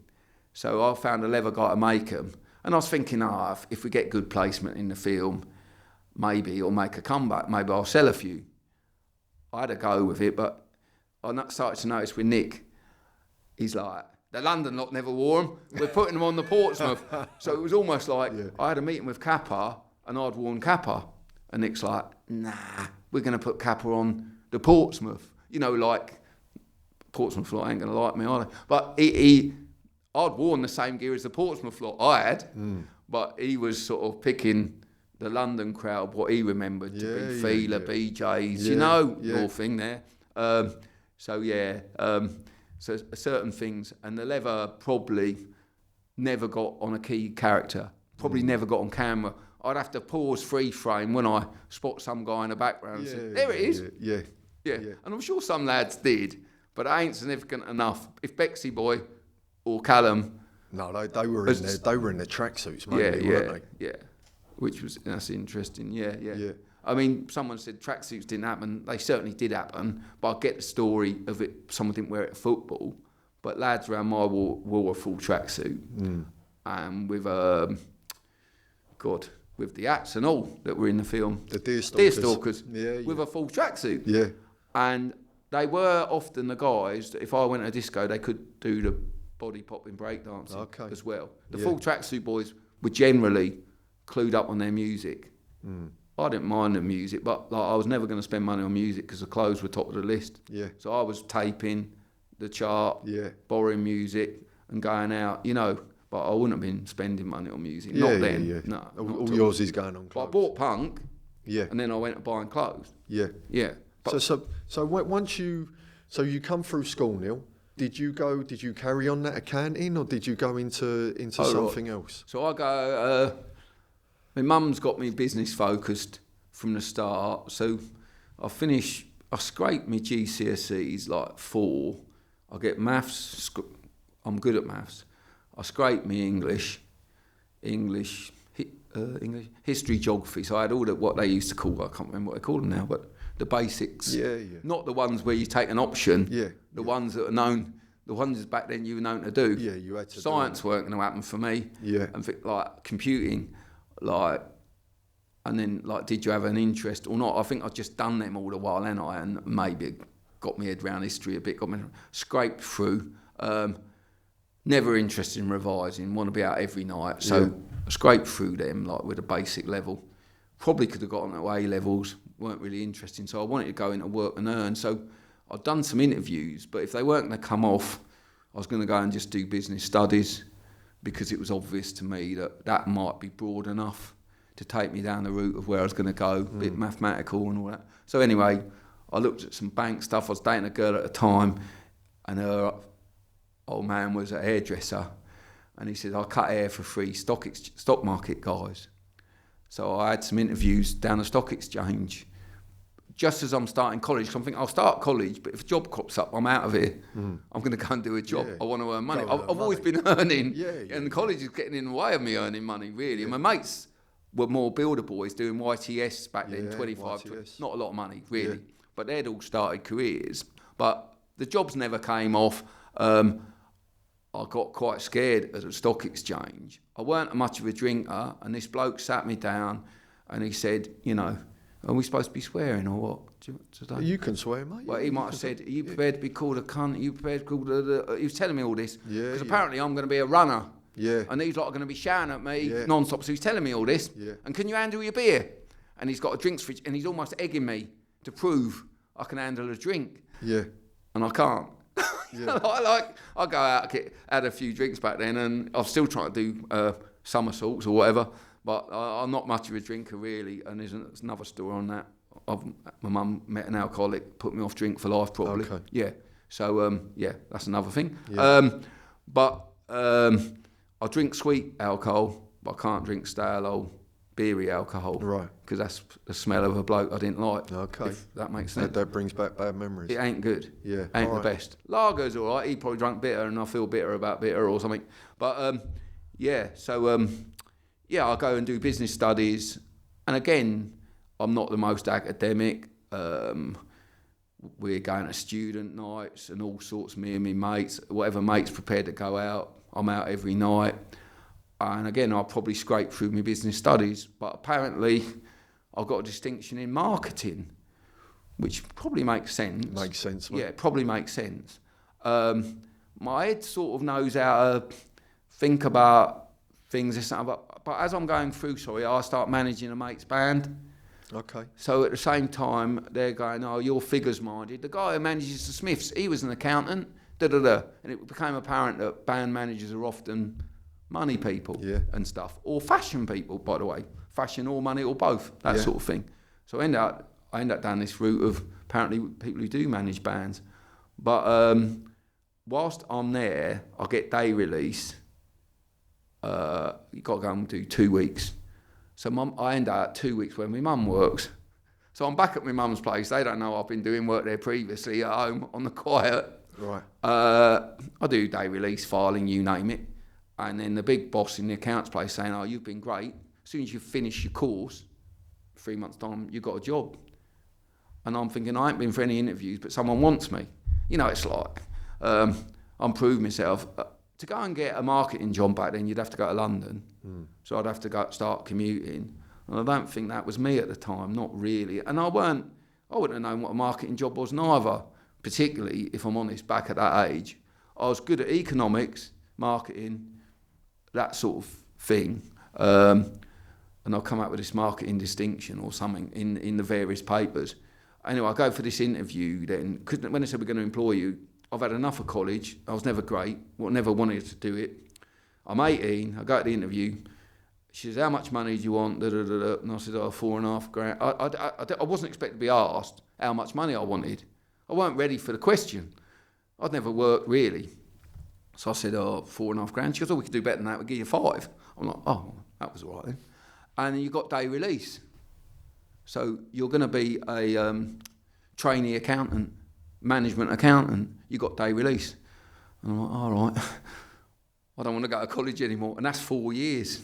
So I found a leather guy to make them. And I was thinking, if we get good placement in the film, maybe it'll make a comeback. Maybe I'll sell a few. I had a go with it, but I started to notice with Nick, he's like, the London lot never wore them. We're putting them on the Portsmouth. So it was almost like I had a meeting with Kappa and I'd worn Kappa. And Nick's like, nah, we're going to put Kappa on the Portsmouth. You know, like, Portsmouth lot ain't going to like me, are they? But I'd worn the same gear as the Portsmouth lot I had, but he was sort of picking the London crowd, what he remembered to be Feeler, BJs, you know, your thing there. So certain things, and the leather probably never got on a key character, probably never got on camera. I'd have to pause free frame when I spot some guy in the background and say, there it is. Yeah. And I'm sure some lads did, but it ain't significant enough. If Bexy Boy or Callum... No, they were in their tracksuits, mainly, weren't they? Yeah. That's interesting, yeah. I mean, someone said tracksuits didn't happen. They certainly did happen, but I get the story of it. Someone didn't wear it at football, but lads around my wore a full tracksuit, and with with the hats and all that were in the film. The Deerstalkers. With a full tracksuit. Yeah. And they were often the guys that if I went to a disco, they could do the body popping breakdancing as well. The full tracksuit boys were generally clued up on their music. I didn't mind the music, but I was never going to spend money on music because the clothes were top of the list. Yeah. So I was taping the chart, borrowing music and going out, you know. But I wouldn't have been spending money on music. Not then. No. All yours is going on clothes. But I bought punk. Yeah. And then I went to buying clothes. Yeah. Yeah. But so once you come through school, Neil. Did you carry on that accounting, or did you go into something else? So I go. My mum's got me business focused from the start. So I scrape my GCSEs like 4. I get maths. I'm good at maths. I scrape me English, history, geography. So I had all what they used to call, I can't remember what they call them now, but the basics. Yeah. Not the ones where you take an option. The ones that are known, the ones back then you were known to do. Yeah, you had to. Science weren't going to happen for me. Yeah. And like computing, and then did you have an interest or not? I think I'd just done them all the while, and maybe got my head around history a bit, scraped through. Never interested in revising, want to be out every night. So I scraped through them with a basic level. Probably could have gotten to A levels, weren't really interesting. So I wanted to go into work and earn. So I'd done some interviews, but if they weren't going to come off, I was going to go and just do business studies because it was obvious to me that might be broad enough to take me down the route of where I was going to go, a bit mathematical and all that. So anyway, I looked at some bank stuff. I was dating a girl at the time, and her old man was a hairdresser, and he said, I cut hair for free, stock market guys. So I had some interviews down the stock exchange just as I'm starting college. So I'm thinking, I'll start college, but if a job crops up, I'm out of here. I'm going to go and do a job. I want to earn money. I've always been earning, and college is getting in the way of me earning money, really. And my mates were more builder boys doing YTS back then, 25, 20, not a lot of money, really. But they'd all started careers. But the jobs never came off. I got quite scared at the stock exchange. I weren't much of a drinker, and this bloke sat me down and he said, Are we supposed to be swearing or what today? You can swear, mate. Well, he might have said, are you prepared to be called a cunt? Are you prepared to be called he was telling me all this. Because apparently I'm going to be a runner. Yeah. And these lot are going to be shouting at me non-stop. So he's telling me all this. Yeah. And can you handle your beer? And he's got a drinks fridge and he's almost egging me to prove I can handle a drink. Yeah. And I can't. Yeah. I go out, had a few drinks back then, and I'm still trying to do somersaults or whatever. But I'm not much of a drinker really, and there's another story on that. My mum met an alcoholic, put me off drink for life probably. Okay. Yeah. So that's another thing. Yeah. I drink sweet alcohol, but I can't drink stale old beery alcohol. Right. Because that's the smell of a bloke I didn't like. Okay. If that makes sense. That brings back bad memories. It ain't good. Yeah. Ain't the best. Lager's all right. He probably drank bitter and I feel bitter about bitter or something. But I go and do business studies. And again, I'm not the most academic. We're going to student nights and all sorts, me and my mates. Whatever mate's prepared to go out, I'm out every night. And again, I'll probably scrape through my business studies. But apparently, I've got a distinction in marketing, which probably makes sense. Makes sense, mate. Yeah, it probably makes sense. My head sort of knows how to think about things, but as I'm going through, I start managing a mate's band. Okay. So at the same time, they're going, oh, you're figures-minded. The guy who manages the Smiths, he was an accountant, and it became apparent that band managers are often money people and stuff, or fashion people, by the way. Fashion or money or both, that sort of thing. So I end up down this route of apparently people who do manage bands. But whilst I'm there, I get day release. You've got to go and do 2 weeks. So I end up 2 weeks where my mum works. So I'm back at my mum's place. They don't know I've been doing work there previously at home on the quiet. Right. I do day release, filing, you name it. And then the big boss in the accounts place saying, oh, you've been great. As soon as you finish your course, 3 months' time, you've got a job. And I'm thinking, I ain't been for any interviews, but someone wants me. You know, it's like, I'm proving myself. To go and get a marketing job back then, you'd have to go to London. So I'd have to start commuting. And I don't think that was me at the time, not really. And I wouldn't have known what a marketing job was neither, particularly, if I'm honest, back at that age. I was good at economics, marketing, that sort of thing. And I'll come out with this marketing distinction or something in the various papers. Anyway, I go for this interview then, because when they said we're going to employ you, I've had enough of college. I was never great, never wanted to do it. I'm 18, I go to the interview. She says, how much money do you want? And I said, $4.5 grand. I wasn't expected to be asked how much money I wanted. I weren't ready for the question. I'd never worked really. So I said, $4.5 grand. She goes, we could do better than that, we'll give you 5. I'm like, that was all right then. And then you got day release. So you're going to be a trainee accountant, management accountant. You got day release. And I'm like, all right. I don't want to go to college anymore. And that's 4 years.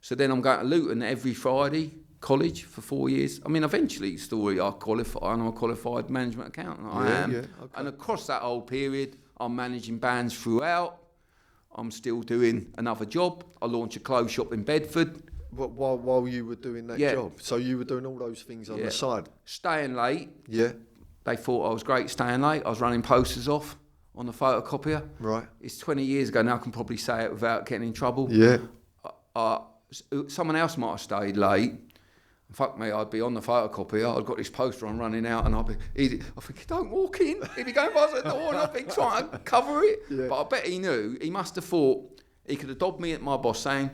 So then I'm going to Luton every Friday, college for 4 years. I mean, eventually, I qualify, and I'm a qualified management accountant. I am. Yeah, okay. And across that whole period, I'm managing bands throughout. I'm still doing another job. I launched a clothes shop in Bedford. While you were doing that job? So you were doing all those things on the side? Staying late. Yeah. They thought I was great staying late. I was running posters off on the photocopier. Right. It's 20 years ago now. I can probably say it without getting in trouble. Yeah. Someone else might have stayed late. Fuck me, I'd be on the photocopier. I'd got this poster on running out, and I think, don't walk in. He'd be going past the door, and I'd be trying to cover it. Yeah. But I bet he knew. He must have thought he could have dobbed me at my boss saying,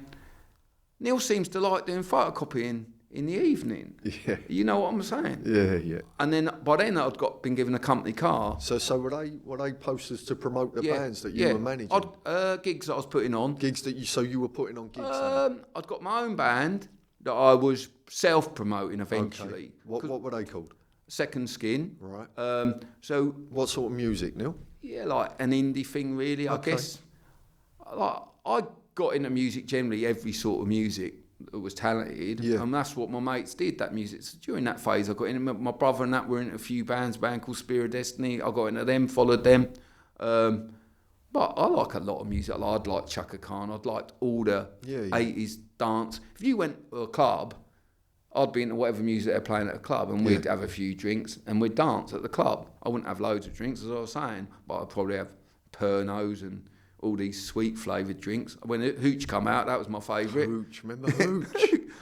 Neil seems to like doing photocopying in the evening. Yeah. You know what I'm saying? Yeah, yeah. And then by then I'd been given a company car. So were they posters to promote the bands that you were managing? Gigs that I was putting on. Gigs that you were putting on gigs. I'd got my own band that I was self-promoting eventually. Okay. What were they called? Second Skin. Right. So what sort of music, Neil? Yeah, like an indie thing, really. I guess. Like I got into music generally, every sort of music that was talented, and that's what my mates did. That music. So during that phase, I got into my brother and that were into a few bands, a band called Spirit of Destiny. I got into them, followed them. But I like a lot of music. I'd like Chaka Khan. I'd liked all the 80's dance. If you went to a club, I'd be into whatever music they're playing at a club, and we'd have a few drinks, and we'd dance at the club. I wouldn't have loads of drinks, as I was saying, but I'd probably have Pernos and all these sweet flavoured drinks. When Hooch come out, that was my favourite. Hooch, remember Hooch?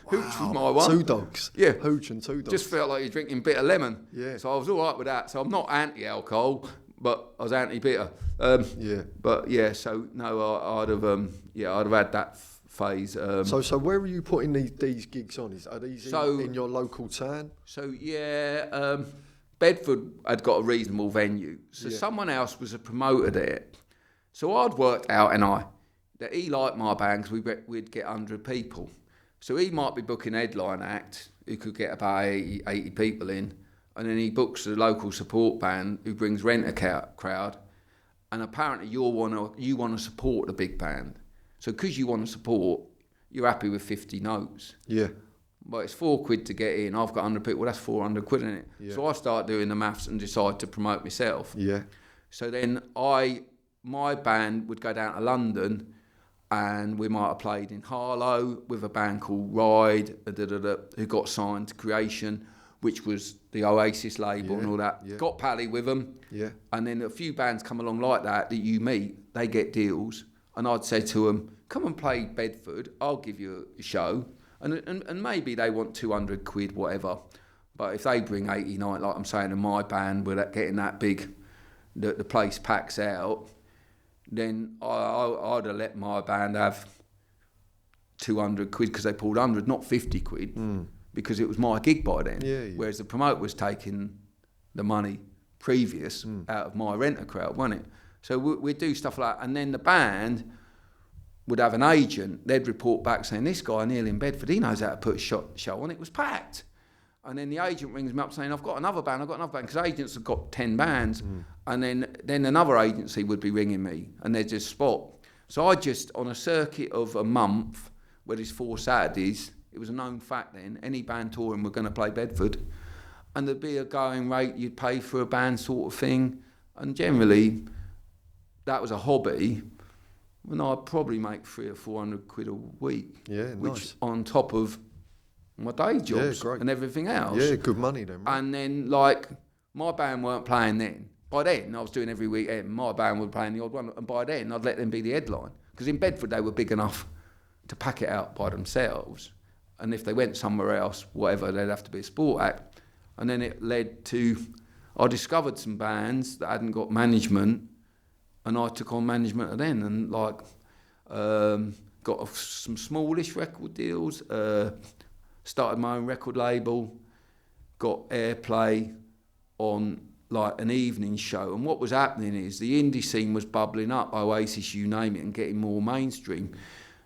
Hooch was my one. 2 Dogs. Yeah. Hooch and 2 Dogs. Just felt like you're drinking bitter lemon. Yeah. So I was all right with that. So I'm not anti-alcohol, but I was anti-bitter. But yeah, so no, I'd have had that phase. So where are you putting these gigs on? Are these in your local town? So yeah, Bedford had got a reasonable venue. So someone else was a promoter there. So I'd worked out, that he liked my band because we'd get 100 people. So he might be booking headline act who could get about 80 people in, and then he books the local support band who brings crowd. And apparently you want to support the big band. So because you want to support, you're happy with 50 notes. Yeah. But it's £4 to get in. I've got 100 people. That's 400 quid in it. Yeah. So I start doing the maths and decide to promote myself. Yeah. So then my band would go down to London, and we might have played in Harlow with a band called Ride, who got signed to Creation, which was the Oasis label and all that. Yeah. Got Pally with them. Yeah. And then a few bands come along like that you meet, they get deals. And I'd say to them, come and play Bedford, I'll give you a show. And maybe they want 200 quid, whatever. But if they bring 89, like I'm saying, and my band, we're getting that big, the place packs out, then I'd have let my band have 200 quid because they pulled 100, not 50 quid, because it was my gig by then. Yeah. Whereas the promoter was taking the money previous out of my renter crowd, wasn't it? So we'd do stuff like that. And then the band would have an agent. They'd report back saying, this guy Neil in Bedford, he knows how to put a show on. It was packed. And then the agent rings me up saying, I've got another band, because agents have got 10 bands. And then another agency would be ringing me, and they'd just spot. So I just, on a circuit of a month, where there's 4 Saturdays, it was a known fact then, any band touring were going to play Bedford. And there'd be a going rate you'd pay for a band sort of thing. And generally, that was a hobby. And I'd probably make 300 or 400 quid a week. Yeah, which nice. On top of my day jobs and everything else. Yeah, good money then. Right? And then, like, my band weren't playing then. By then, I was doing every weekend. My band was playing the odd one. And by then, I'd let them be the headline. Because in Bedford, they were big enough to pack it out by themselves. And if they went somewhere else, whatever, they'd have to be a sport act. And then it led to, I discovered some bands that hadn't got management, and I took on management of them, and got some smallish record deals, started my own record label, got airplay on like an evening show. And what was happening is the indie scene was bubbling up, Oasis, you name it, and getting more mainstream.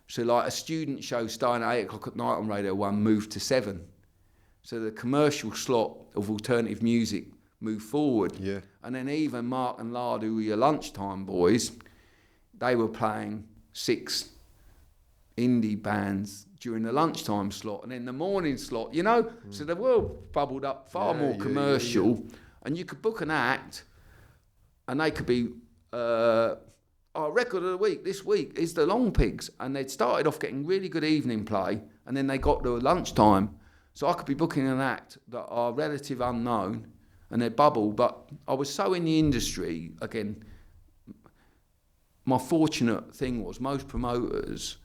So like a student show starting at 8 o'clock at night on Radio 1 moved to 7. So the commercial slot of alternative music moved forward. Yeah. And then even Mark and Lard, who were your lunchtime boys, they were playing 6 indie bands during the lunchtime slot. And then the morning slot, so the world bubbled up far more commercial. Yeah. And you could book an act, and they could be, our record of the week this week is the Long Pigs. And they'd started off getting really good evening play, and then they got to lunchtime. So I could be booking an act that are relative unknown, and they'd bubble. But I was so in the industry, again, my fortunate thing was most promoters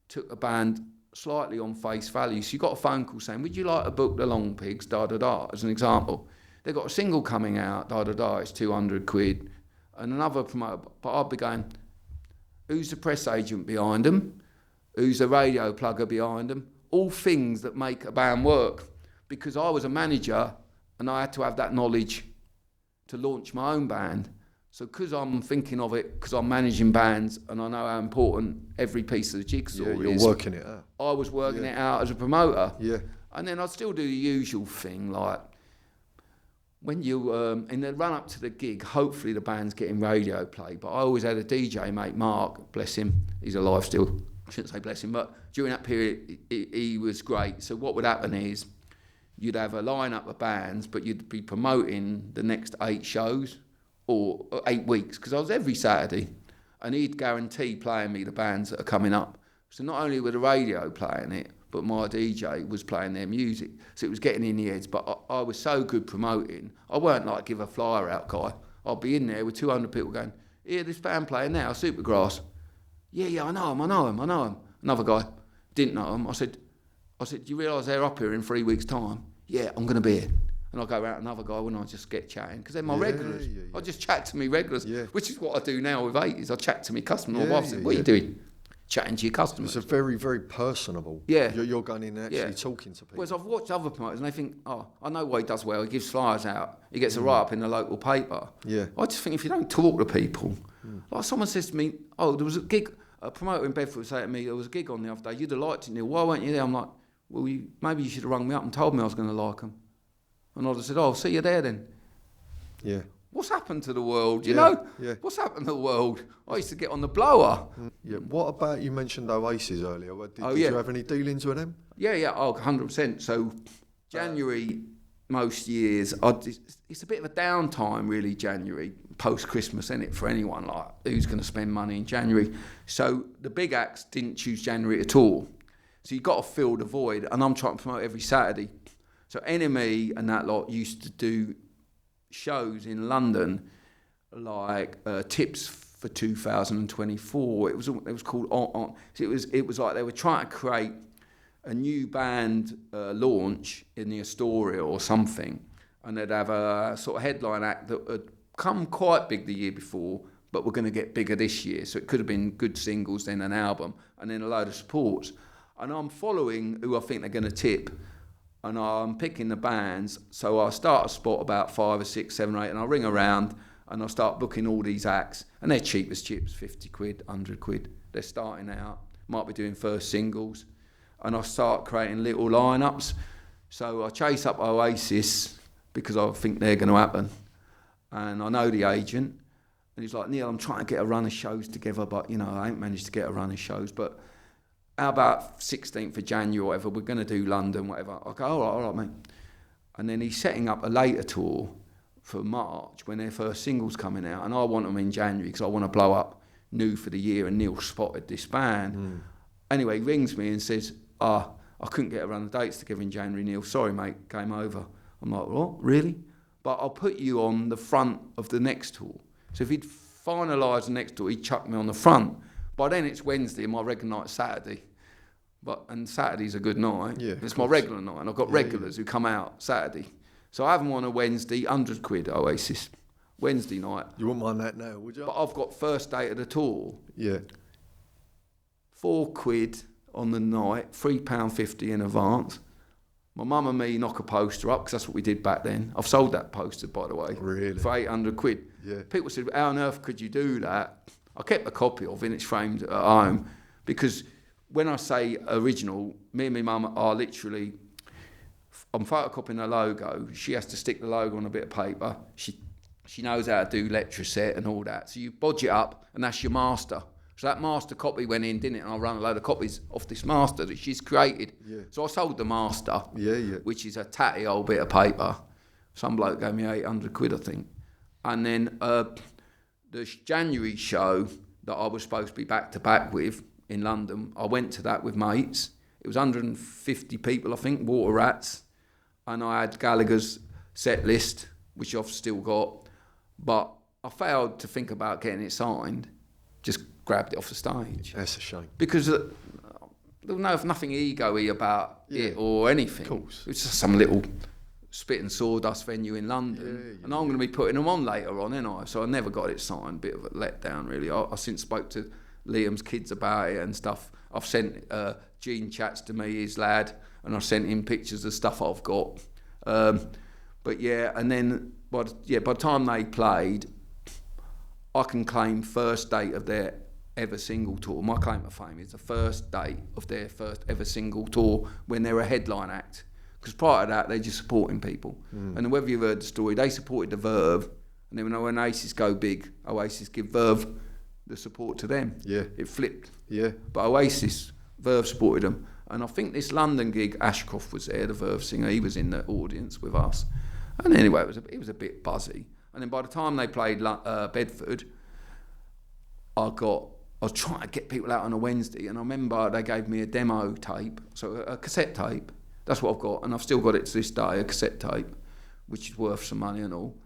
took a band slightly on face value. So you got a phone call saying, would you like to book the Long Pigs, da-da-da, as an example. They've got a single coming out, da-da-da, it's 200 quid. And another promoter, but I'd be going, who's the press agent behind them? Who's the radio plugger behind them? All things that make a band work. Because I was a manager and I had to have that knowledge to launch my own band. So because I'm thinking of it, because I'm managing bands and I know how important every piece of the jigsaw is. You're working it out. I was working it out as a promoter. Yeah. And then I'd still do the usual thing, like when you, in the run up to the gig, hopefully the band's getting radio play. But I always had a DJ mate, Mark, bless him, he's alive still. I shouldn't say bless him, but during that period, he was great. So what would happen is you'd have a lineup of bands, but you'd be promoting the next 8 shows or 8 weeks, because I was every Saturday, and he'd guarantee playing me the bands that are coming up. So not only were the radio playing it, but my DJ was playing their music. So it was getting in the heads. But I was so good promoting. I weren't like give a flyer out guy. I'd be in there with 200 people going, here, this band playing now, Supergrass. Yeah, I know him. Another guy, didn't know him. I said, do you realise they're up here in 3 weeks' time? Yeah, I'm going to be here. And I'll go around another guy when I just get chatting, because they're my regulars. I just chat to me regulars, which is what I do now with 80's. I chat to me customers. My wife said, what are you doing? Chatting to your customers. It's a very, very personable. Yeah. You're going in and actually talking to people. Whereas I've watched other promoters and they think, I know what he does well. He gives flyers out. He gets a write-up in the local paper. Yeah. I just think if you don't talk to people, like someone says to me, there was a gig, a promoter in Bedford saying to me, there was a gig on the other day, you'd have liked it, Neil. Why weren't you there? I'm like, well, maybe you should have rung me up and told me I was going to like them. And I'd have said, I'll see you there then. Yeah. What's happened to the world, you know? Yeah. What's happened to the world? I used to get on the blower. Yeah. What about, you mentioned Oasis earlier. Did you have any dealings with them? Yeah, 100%. So January, most years, it's a bit of a downtime really, January, post-Christmas, isn't it, for anyone? Like, who's going to spend money in January? So the big acts didn't choose January at all. So you've got to fill the void, and I'm trying to promote every Saturday. So NME and that lot used to do shows in London, like Tips for 2024. It was called On. So it was like they were trying to create a new band launch in the Astoria or something, and they'd have a sort of headline act that had come quite big the year before, but we're going to get bigger this year. So it could have been good singles, then an album, and then a load of supports. And I'm following who I think they're going to tip, and I'm picking the bands. So I start a spot about 5 or 6, 7 or 8, and I ring around and I start booking all these acts, and they're cheap as chips, 50 quid, 100 quid. They're starting out, might be doing first singles, and I start creating little lineups. So I chase up Oasis because I think they're going to happen, and I know the agent, and he's like, Neil, I'm trying to get a run of shows together, but I ain't managed to get a run of shows, but how about 16th of January or whatever, we're going to do London, whatever. I go, all right, mate. And then he's setting up a later tour for March when their first single's coming out, and I want them in January because I want to blow up new for the year, and Neil spotted this band. Anyway, he rings me and says, I couldn't get around the dates together in January, Neil. Sorry, mate, game over. I'm like, what, really? But I'll put you on the front of the next tour. So if he'd finalised the next tour, he'd chuck me on the front. By then it's Wednesday and my regular night's Saturday. And Saturday's a good night. Yeah, it's my regular night, and I've got regulars who come out Saturday. So I have them on a Wednesday, 100 quid Oasis, Wednesday night. You wouldn't mind that now, would you? But I've got first date of the tour. Yeah. 4 quid on the night, £3.50 in advance. My mum and me knock a poster up, because that's what we did back then. I've sold that poster, by the way. Really? For 800 quid. Yeah. People said, how on earth could you do that? I kept a copy of it, it's framed at home, because when I say original, me and my mum are literally, I'm photocopying the logo. She has to stick the logo on a bit of paper. She knows how to do Letraset and all that. So you bodge it up, and that's your master. So that master copy went in, didn't it? And I run a load of copies off this master that she's created. Yeah. So I sold the master, which is a tatty old bit of paper. Some bloke gave me 800 quid, I think. And then the January show that I was supposed to be back-to-back with, in London, I went to that with mates. It was 150 people, I think, Water Rats, and I had Gallagher's set list, which I've still got, but I failed to think about getting it signed, just grabbed it off the stage. That's a shame. Because there was nothing ego-y about it or anything. Of course. It was just some little spit and sawdust venue in London, and I'm going to be putting them on later on, ain't I? So I never got it signed, bit of a letdown really. I since spoke to Liam's kids about it and stuff. I've sent Gene chats to me, his lad, and I've sent him pictures of stuff I've got. But yeah, and then by the time they played, I can claim first date of their ever single tour. My claim to fame is the first date of their first ever single tour when they're a headline act. Because prior to that, they're just supporting people. And whether you've heard the story, they supported the Verve, and then when Oasis go big, Oasis give Verve the support to them. Yeah. It flipped. Yeah. But Oasis, Verve supported them. And I think this London gig, Ashcroft was there, the Verve singer. He was in the audience with us. And anyway, it was a bit buzzy. And then by the time they played Bedford, I got I was trying to get people out on a Wednesday, and I remember they gave me a demo tape, so a cassette tape. That's what I've got, and I've still got it to this day, a cassette tape, which is worth some money and all.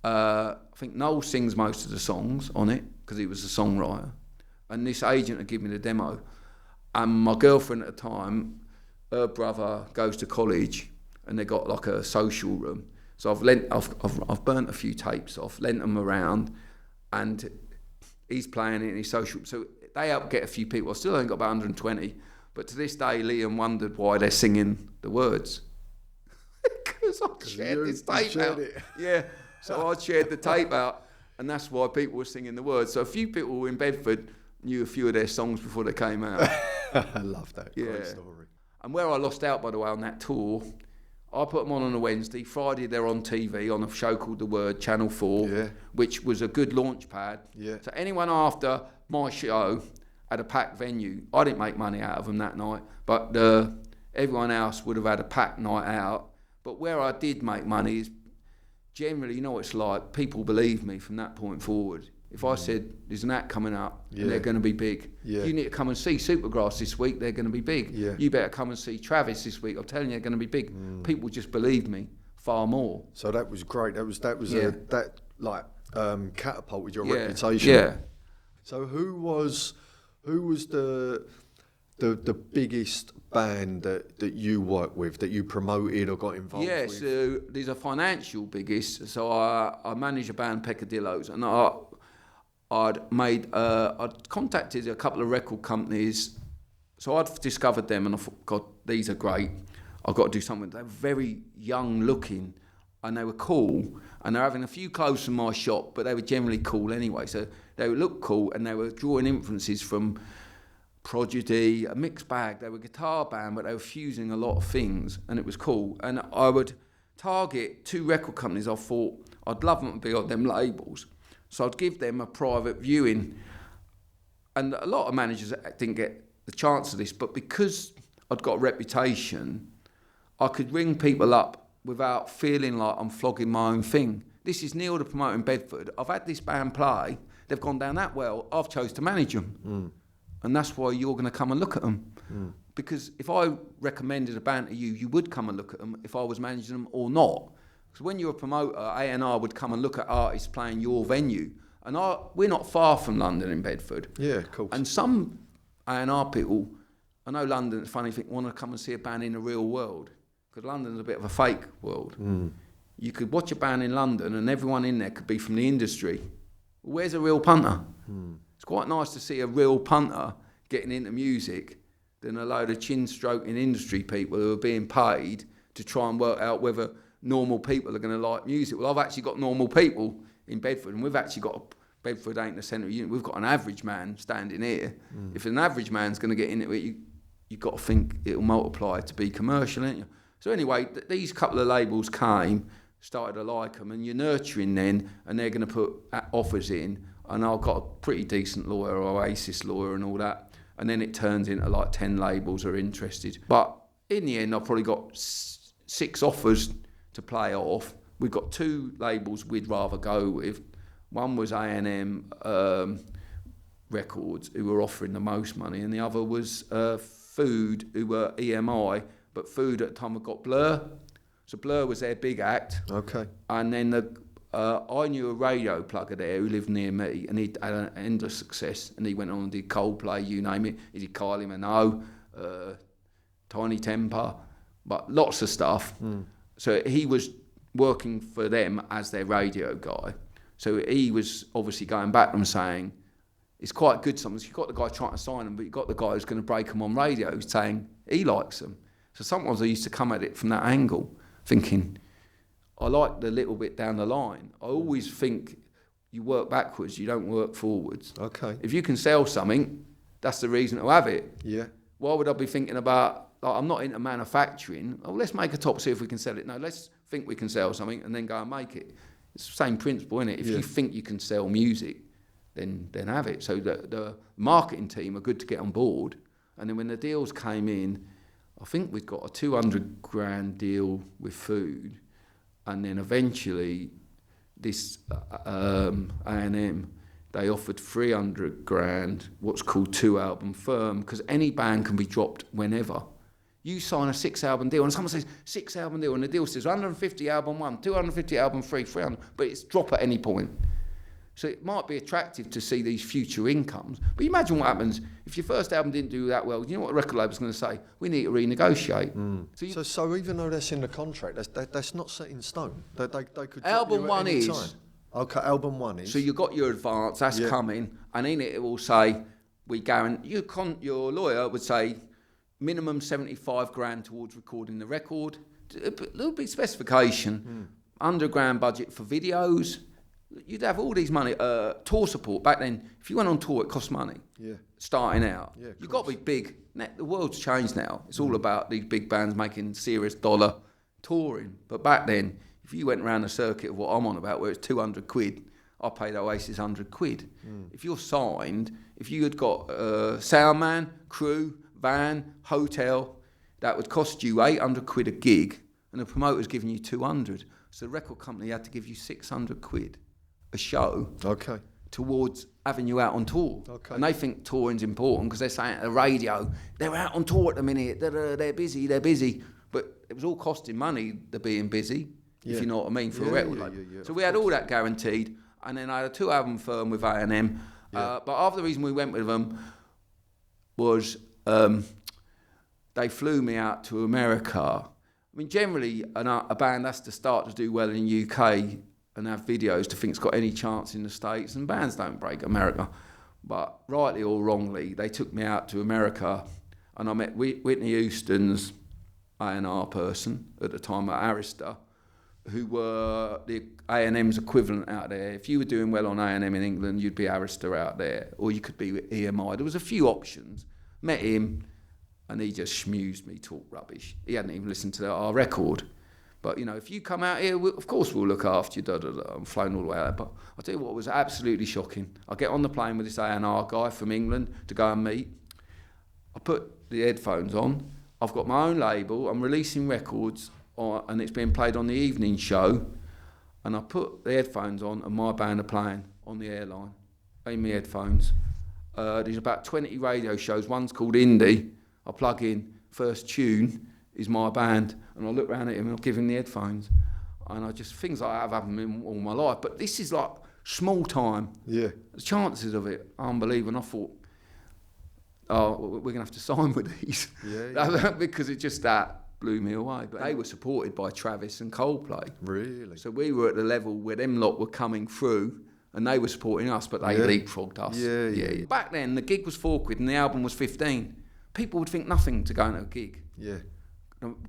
I think Noel sings most of the songs on it, because he was a songwriter. And this agent had given me the demo. And my girlfriend at the time, her brother goes to college, and they got like a social room. So I've burnt a few tapes off, lent them around, and he's playing it in his social room. So they helped get a few people. I still only got about 120. But to this day, Liam wondered why they're singing the words. Because I shared this tape out. Yeah, so I shared the tape out, and that's why people were singing the words. So a few people in Bedford knew a few of their songs before they came out. I love that. Yeah. Great story. And where I lost out, by the way, on that tour, I put them on a Wednesday. Friday, they're on TV on a show called The Word, Channel 4, which was a good launch pad. Yeah. So anyone after my show had a packed venue. I didn't make money out of them that night, but everyone else would have had a packed night out. But where I did make money is generally, you know what it's like, people believe me from that point forward. If I said, there's an act coming up and they're going to be big, you need to come and see Supergrass this week, they're going to be big. You better come and see Travis this week, I'm telling you, they're going to be big. People just believed me far more. So that was great. That was catapulted your reputation. Yeah. So who was the biggest band that you worked with, that you promoted or got involved with? Yeah, so there's a financial biggest. So I managed a band, Peccadillos, and I'd contacted a couple of record companies. So I'd discovered them, and I thought, God, these are great. I've got to do something. They were very young looking, and they were cool, and they're having a few clothes from my shop, but they were generally cool anyway. So they would look cool, and they were drawing influences from Prodigy, a mixed bag. They were a guitar band, but they were fusing a lot of things, and it was cool. And I would target 2 record companies. I thought I'd love them to be on them labels, so I'd give them a private viewing. And a lot of managers didn't get the chance of this, but because I'd got a reputation, I could ring people up without feeling like I'm flogging my own thing. This is Neil, the promoter in Bedford. I've had this band play. They've gone down that well. I've chose to manage them. And that's why you're going to come and look at them. Because if I recommended a band to you, you would come and look at them if I was managing them or not. Because when you're a promoter, A&R would come and look at artists playing your venue. And we're not far from London in Bedford. Yeah, of course. And some A&R people, I know London, it's funny, want to come and see a band in the real world. Because London's a bit of a fake world. You could watch a band in London and everyone in there could be from the industry. Where's a real punter? It's quite nice to see a real punter getting into music than a load of chin-stroking industry people who are being paid to try and work out whether normal people are going to like music. Well, I've actually got normal people in Bedford, and we've actually got, Bedford ain't the centre of the unit, we've got an average man standing here. If an average man's going to get into it, you've got to think it'll multiply to be commercial, ain't you? So anyway, these couple of labels came, started to like them, and you're nurturing then, and they're going to put offers in. And I've got a pretty decent lawyer, Oasis lawyer and all that. And then it turns into like 10 labels are interested. But in the end, I've probably got 6 offers to play off. We've got 2 labels we'd rather go with. One was A&M Records, who were offering the most money. And the other was Food, who were EMI. But Food at the time had got Blur. So Blur was their big act. Okay. And then I knew a radio plugger there who lived near me, and he had an endless success, and he went on and did Coldplay, you name it. He did Kylie Minogue, Tiny Temper, but lots of stuff. So he was working for them as their radio guy. So he was obviously going back to them saying, it's quite good sometimes. You've got the guy trying to sign them, but you've got the guy who's going to break them on radio saying he likes them. So sometimes I used to come at it from that angle, thinking, I like the little bit down the line. I always think you work backwards, you don't work forwards. Okay. If you can sell something, that's the reason to have it. Yeah. Why would I be thinking about, like, I'm not into manufacturing. Oh, let's make a top, see if we can sell it. No, let's think we can sell something and then go and make it. It's the same principle, isn't it? If you think you can sell music, then have it. So the marketing team are good to get on board. And then when the deals came in, I think we'd got a 200 grand deal with Food. And then eventually this A&M they offered 300 grand, what's called 2-album firm, because any band can be dropped whenever. You sign a 6-album deal, and someone says 6-album deal, and the deal says 150 album 1, 250 album 3, 300, but it's drop at any point. So it might be attractive to see these future incomes. But imagine what happens if your first album didn't do that well. You know what a record label's going to say? We need to renegotiate. So even though that's in the contract, that's not set in stone. They could album one is. time. Okay, album 1 is. So you got your advance, that's coming, and in it will say, we guarantee, your lawyer would say, minimum 75 grand towards recording the record, a little bit specification, £100 budget for videos. You'd have all these money, tour support. Back then, if you went on tour, it cost money. Yeah. Starting out. Yeah, you've got to be big. The world's changed now. It's all about these big bands making serious dollar touring. But back then, if you went around the circuit of what I'm on about, where it's 200 quid, I paid Oasis 100 quid. If you're signed, if you had got sound man, crew, van, hotel, that would cost you 800 quid a gig, and the promoter's giving you 200. So the record company had to give you 600 quid a show towards having you out on tour. Okay. And they think touring's important because they're saying at the radio, they're out on tour at the minute, they're busy. But it was all costing money, they're being busy, if you know what I mean, for a record label. So we had all that guaranteed, and then I had a 2-album firm with A&M. But half the reason we went with them was they flew me out to America. I mean, generally, a band has to start to do well in the UK and have videos to think it's got any chance in the States, and bands don't break America. But rightly or wrongly, they took me out to America, and I met Whitney Houston's A&R person at the time at Arista, who were the A&M's equivalent out there. If you were doing well on A&M in England, you'd be Arista out there, or you could be with EMI. There was a few options. Met him, and he just schmoozed me, talk rubbish. He hadn't even listened to our record. But, you know, if you come out here, of course we'll look after you, I'm flown all the way out. But I'll tell you what was absolutely shocking. I get on the plane with this A&R guy from England to go and meet. I put the headphones on. I've got my own label. I'm releasing records, and it's being played on the evening show. And I put the headphones on, and my band are playing on the airline in my headphones. There's about 20 radio shows. One's called Indie. I plug in, first tune is my band, and I look round at him and I give him the headphones. And I just, things like that have happened in all my life. But this is like small time. Yeah. The chances of it, unbelievable. And I thought, we're going to have to sign with these. Because it just, that blew me away. But they were supported by Travis and Coldplay. Really? So we were at the level where them lot were coming through, and they were supporting us, but they leapfrogged us. Yeah. Back then, the gig was £4 and the album was 15. People would think nothing to go into a gig. Yeah.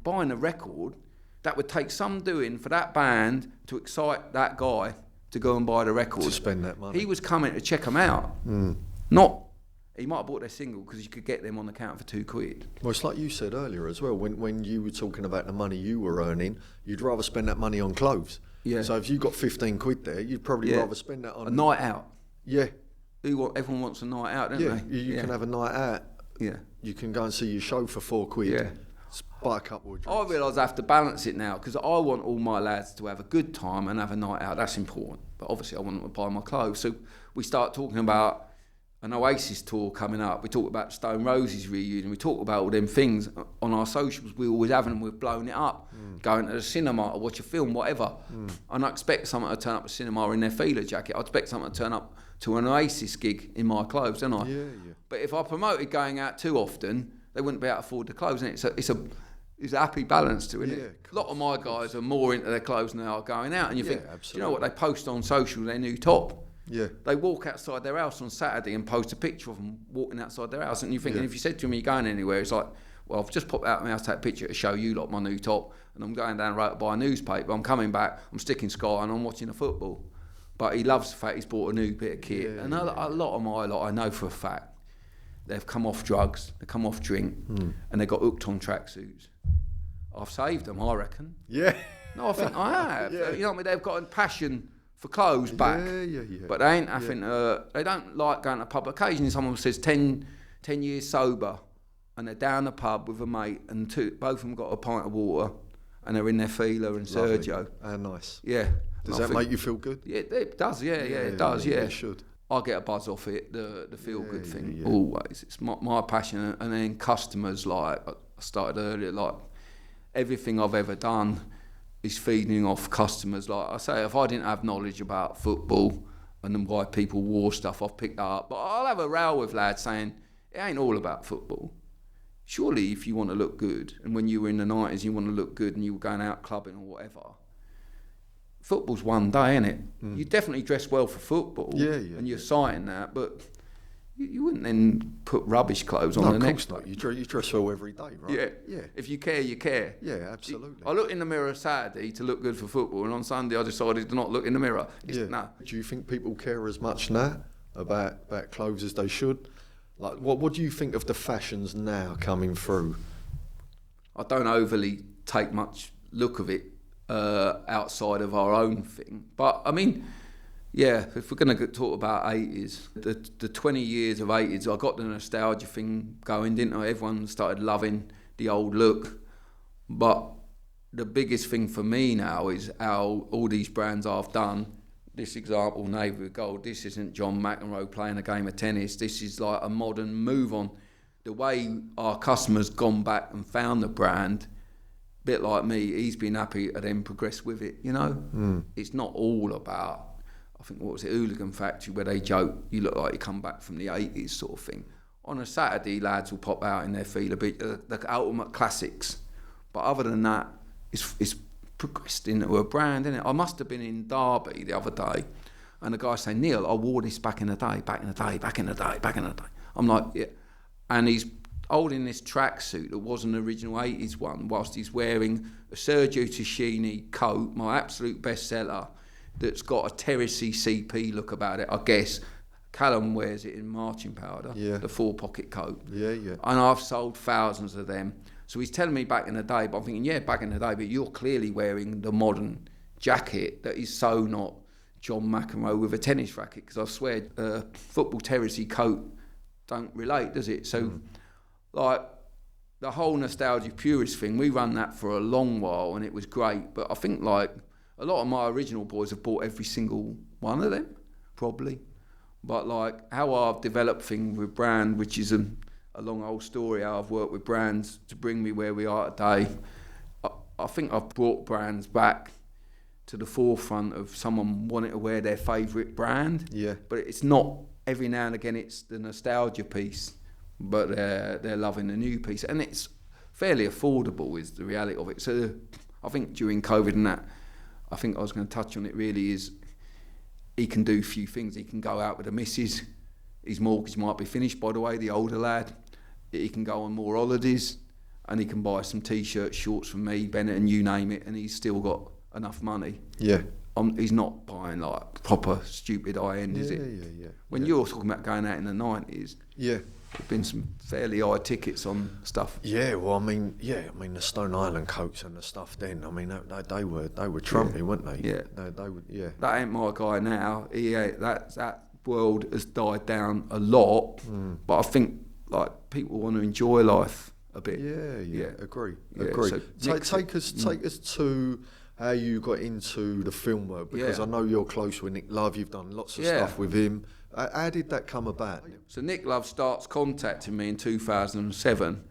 Buying a record, that would take some doing for that band to excite that guy to go and buy the record. To spend that money. He was coming to check them out. Not, he might have bought their single because you could get them on the counter for £2. Well, it's like you said earlier as well, when you were talking about the money you were earning, you'd rather spend that money on clothes. Yeah. So if you got 15 quid there, you'd probably rather spend that on... a night out. Yeah. Everyone wants a night out, don't they? You can have a night out. Yeah. You can go and see your show for £4. Yeah. Buy a couple of drinks. I realise I have to balance it now because I want all my lads to have a good time and have a night out. That's important. But obviously I want them to buy my clothes. So we start talking about an Oasis tour coming up. We talk about Stone Roses reunion. We talk about all them things on our socials. We always have them. We've blown it up. Going to the cinema or watch a film, whatever. And I expect someone to turn up to the cinema in their feeler jacket. I expect someone to turn up to an Oasis gig in my clothes, don't I? Yeah. But if I promoted going out too often, they wouldn't be able to afford the clothes, innit? It's a happy balance to it, isn't it? A lot of my guys are more into their clothes than they are going out, and you think, absolutely. You know what, they post on social their new top. Yeah. They walk outside their house on Saturday and post a picture of them walking outside their house, and you're thinking, if you said to me, you're going anywhere, it's like, well, I've just popped out of my house to take a picture to show you lot my new top, and I'm going down the road to buy a newspaper, I'm coming back, I'm sticking Sky and I'm watching the football. But he loves the fact he's bought a new bit of kit. Yeah, and a lot of my lot, I know for a fact, they've come off drugs, they come off drink, and they got hooked on tracksuits. I've saved them, I reckon. Yeah. No, I think I have. You know what I mean? They've got a passion for clothes back. Yeah. But they ain't having, they don't like going to a pub. Occasionally someone says 10 years sober, and they're down the pub with a mate, and both of them got a pint of water, and they're in their feeler and Sergio. Nice. Yeah. Does that make you feel good? Yeah, it does, it does. It should. I get a buzz off it, the feel-good thing, always. It's my passion. And then customers, like, I started earlier, like, everything I've ever done is feeding off customers. Like I say, if I didn't have knowledge about football and then why people wore stuff, I've picked that up. But I'll have a row with lads saying, it ain't all about football. Surely if you want to look good, and when you were in the 90s you want to look good and you were going out clubbing or whatever, football's one day, innit? You definitely dress well for football, and you're citing that, but you wouldn't then put rubbish clothes on the next day. You dress well every day, right? Yeah. If you care, you care. Yeah, absolutely. I looked in the mirror Saturday to look good for football, and on Sunday I decided to not look in the mirror. No. Do you think people care as much now about clothes as they should? Like, what do you think of the fashions now coming through? I don't overly take much look of it outside of our own thing. But, I mean, yeah, if we're going to talk about 80s, the 20 years of 80s, I got the nostalgia thing going, didn't I? Everyone started loving the old look. But the biggest thing for me now is how all these brands I've done, this example, Navy with Gold, this isn't John McEnroe playing a game of tennis. This is like a modern move on. The way our customers gone back and found the brand, a bit like me, he's been happy to then progress with it, you know? It's not all about, I think, what was it, Hooligan Factory, where they joke, you look like you come back from the 80s sort of thing. On a Saturday, lads will pop out in their Feel a Bit, the ultimate classics. But other than that, it's progressed into a brand, innit? I must have been in Derby the other day, and the guy saying, Neil, I wore this back in the day. I'm like, yeah. And he's holding this tracksuit that was an original 80s one, whilst he's wearing a Sergio Tacchini coat, my absolute bestseller, that's got a terracey CP look about it, I guess. Callum wears it in marching powder, the 4-pocket coat. Yeah. And I've sold thousands of them. So he's telling me back in the day, but I'm thinking, yeah, back in the day, but you're clearly wearing the modern jacket that is so not John McEnroe with a tennis racket, because I swear football terracey coat don't relate, does it? So, like, the whole nostalgia purist thing, we ran that for a long while and it was great, but I think, like, a lot of my original boys have bought every single one of them, probably. But, like, how I've developed things with brand, which is a long old story, how I've worked with brands to bring me where we are today. I think I've brought brands back to the forefront of someone wanting to wear their favourite brand. Yeah. But it's not, every now and again, it's the nostalgia piece, but they're loving the new piece. And it's fairly affordable is the reality of it. So I think during COVID and that, I think I was going to touch on it really, is he can do a few things. He can go out with the missus. His mortgage might be finished, by the way, the older lad. He can go on more holidays and he can buy some T-shirts, shorts from me, Bennett, and you name it, and he's still got enough money. Yeah. He's not buying like proper stupid high-end, is it? Yeah. When you're talking about going out in the 90s, there's been some fairly high tickets on stuff. Yeah, well, I mean, the Stone Island coats and the stuff then, I mean, they were trumpy, weren't they? Yeah. They were, yeah. That ain't my guy now. That world has died down a lot, but I think, like, people want to enjoy life a bit. Yeah. Agree. So take us to how you got into the film world, because I know you're close with Nick Love. You've done lots of stuff with him. How did that come about? So Nick Love starts contacting me in 2007.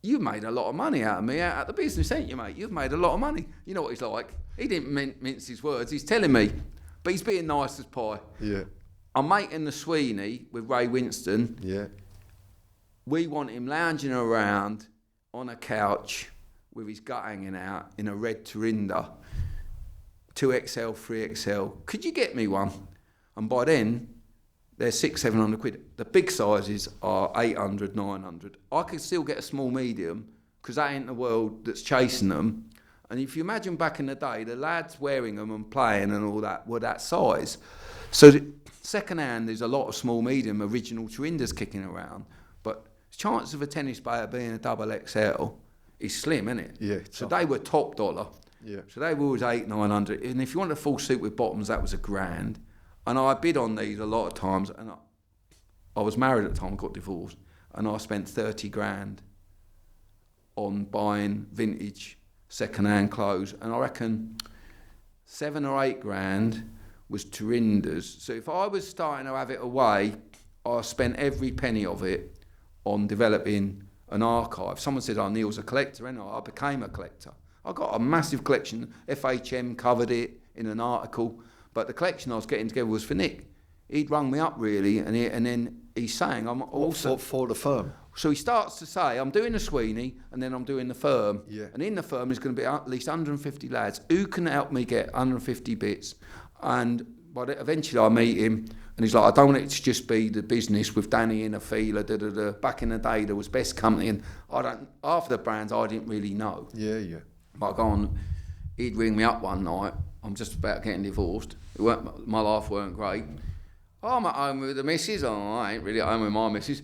You made a lot of money out of me out at the business, ain't you, mate? You've made a lot of money. You know what he's like. He didn't mince his words. He's telling me, but he's being nice as pie. Yeah. I'm making the Sweeney with Ray Winston. Yeah. We want him lounging around on a couch with his gut hanging out in a red Turinda, 2XL, 3XL. Could you get me one? And by then, they're £600-700. The big sizes are 800, 900. I could still get a small medium, because that ain't the world that's chasing them. And if you imagine back in the day, the lads wearing them and playing and all that were that size. So second hand, there's a lot of small, medium, original Turindas kicking around. But the chance of a tennis player being a double XL is slim, isn't it? Yeah. So they were top dollar. Yeah. So they were always 800-900. And if you wanted a full suit with bottoms, that was £1,000. And I bid on these a lot of times. And I was married at the time, got divorced. And I spent £30,000 on buying vintage second-hand clothes. And I reckon £7 or £8,000 was Turindas. So if I was starting to have it away, I spent every penny of it on developing an archive. Someone said, oh, Neil's a collector, and I became a collector. I got a massive collection. FHM covered it in an article, but the collection I was getting together was for Nick. He'd rung me up really, and then he's saying, I'm also... For the firm? So he starts to say, I'm doing the Sweeney, and then I'm doing the firm. Yeah. And in the firm is going to be at least 150 lads. Who can help me get 150 bits? And eventually I meet him, and he's like, I don't want it to just be the business with Danny in a feeler, da-da-da. Back in the day, there was Best Company, and half the brands I didn't really know. Yeah, yeah. But I go on, he'd ring me up one night. I'm just about getting divorced. My life weren't great. Oh, I'm at home with the missus. Oh, I ain't really at home with my missus.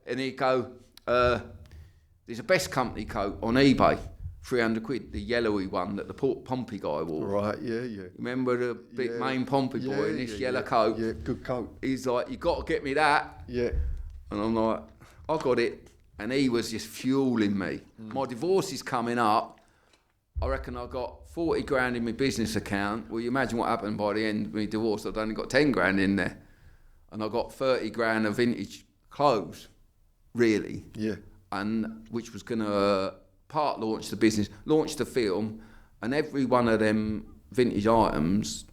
And he'd go, there's a Best Company coat on eBay, 300 quid, the yellowy one that the Port Pompey guy wore. Right, yeah, yeah. Remember the big main Pompey boy in this yellow coat? Yeah, good coat. He's like, you got to get me that. Yeah. And I'm like, I got it. And he was just fueling me. My divorce is coming up. I reckon I got 40 grand in my business account. Well, you imagine what happened by the end of my divorce. I'd only got 10 grand in there. And I got 30 grand of vintage clothes, really. Yeah. And which was going to part launch the business, launch the film, and every one of them vintage items,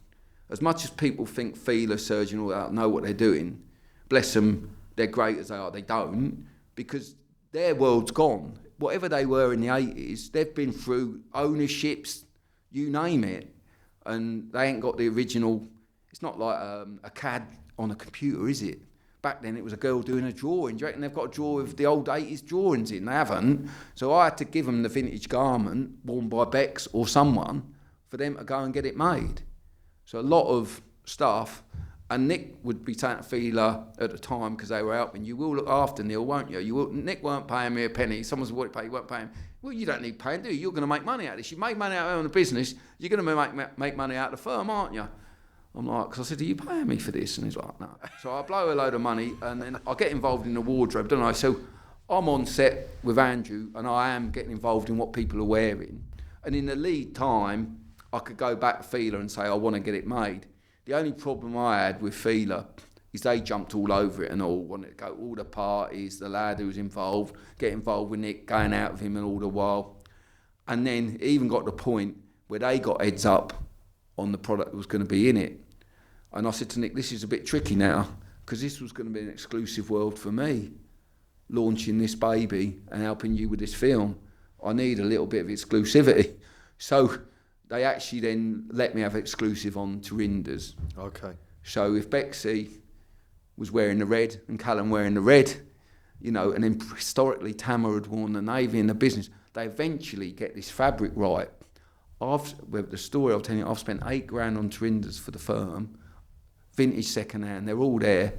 as much as people think Fila, Surgeon, all that know what they're doing, bless them, they're great as they are, they don't, because their world's gone. Whatever they were in the 80s, they've been through ownerships, you name it, and they ain't got the original. It's not like a CAD on a computer, is it? Back then it was a girl doing a drawing. Do you reckon they've got a drawer with the old 80s drawings in? They haven't. So I had to give them the vintage garment worn by Bex or someone for them to go and get it made. So a lot of stuff, and Nick would be taking a feeler at the time because they were helping. You will look after Neil, won't you? Nick weren't paying me a penny. Someone said, what do you pay? You weren't paying. Well, you don't need paying, do you? You're going to make money out of this. You made money out of the business. You're going to make money out of the firm, aren't you? I'm like, because I said, are you paying me for this? And he's like, no. So I blow a load of money, and then I get involved in the wardrobe, don't I? So I'm on set with Andrew, and I am getting involved in what people are wearing. And in the lead time, I could go back to Fila and say, I want to get it made. The only problem I had with Fila is they jumped all over it and all, wanted to go to all the parties, the lad who was involved, get involved with Nick, going out with him and all the while. And then it even got to the point where they got heads up on the product that was going to be in it. And I said to Nick, this is a bit tricky now, because this was going to be an exclusive world for me, launching this baby and helping you with this film. I need a little bit of exclusivity. So they actually then let me have exclusive on Turindas. Okay. So if Bexy was wearing the red and Callum wearing the red, you know, and then historically Tamara had worn the navy in the business, they eventually get this fabric right. The story I'll tell you, I've spent 8 grand on Turindas for the firm, vintage second hand, they're all there.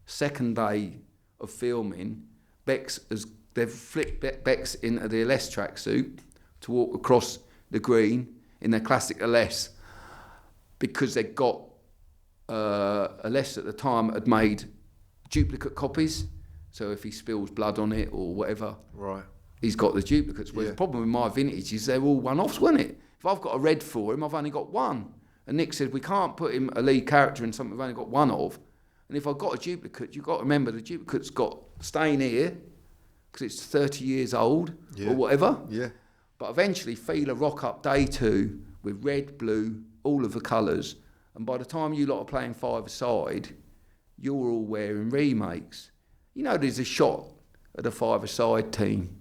Second day of filming, they've flipped Bex into the LS tracksuit to walk across the green in their classic LS, because they got LS at the time had made duplicate copies. So if he spills blood on it or whatever, right, he's got the duplicates. Whereas the problem with my vintage is they're all one-offs, weren't it? If I've got a red for him, I've only got one. And Nick said, we can't put him a lead character in something we've only got one of. And if I've got a duplicate, you've got to remember the duplicate's got stain here because it's 30 years old or whatever. Yeah. But eventually, Fila rock up day 2 with red, blue, all of the colours. And by the time you lot are playing five-a-side, you're all wearing remakes. You know, there's a shot of the five-a-side team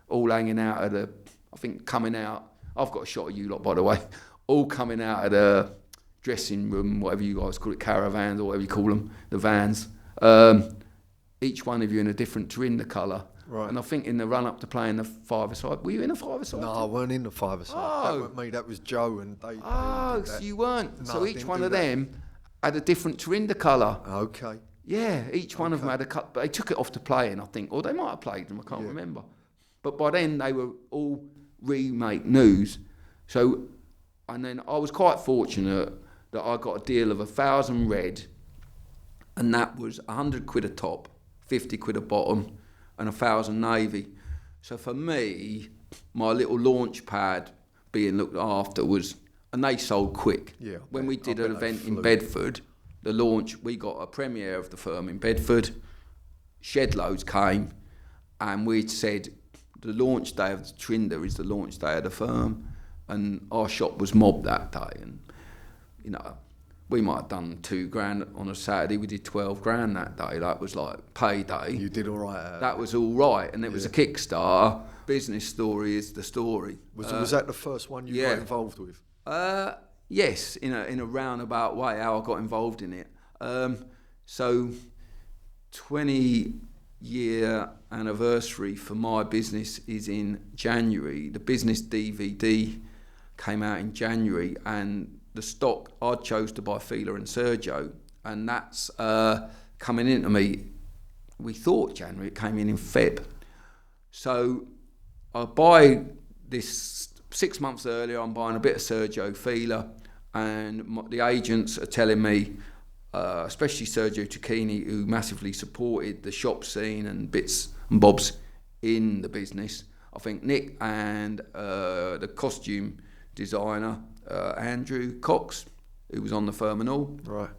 all hanging out of the, I think coming out, I've got a shot of you lot, by the way, all coming out of the dressing room, whatever you guys call it, caravans or whatever you call them, the vans. Each one of you in a different Turinda colour. Right. And I think in the run-up to playing the five-a-side, were you in a five-a-side? No, I weren't in the five-a-side. Oh. That wasn't me, that was Joe and they so you weren't. No, so each one of them had a different Turinda colour. Okay. Yeah, each one of them had a cut, but they took it off to playing, I think, or they might have played them, I can't remember. But by then they were all remake news. So, and then I was quite fortunate that I got a deal of 1,000 red, and that was 100 quid a top, 50 quid a bottom, and 1,000 navy. So for me, my little launch pad being looked after was and they sold quick. Yeah. When we did an event in Bedford, the launch, we got a premiere of the firm in Bedford. Shed loads came, and we'd said the launch day of the Trinder is the launch day of the firm, and our shop was mobbed that day. And you know, we might have done $2,000 on a Saturday. We did 12 grand that day. That was like payday. You did all right. That was all right, and it was a Kickstarter. Business story is the story. Was that the first one you got involved with? Yes, in a roundabout way, how I got involved in it. So 20-year anniversary for my business is in January. The business DVD came out in January, and the stock, I chose to buy Fila and Sergio, and that's coming into me. We thought January, it came in Feb. So I buy this 6 months earlier. I'm buying a bit of Sergio Fila, and the agents are telling me, especially Sergio Tacchini, who massively supported the shop scene and bits and bobs in the business. I think Nick and the costume designer, Andrew Cox, who was on the firm and all. Right.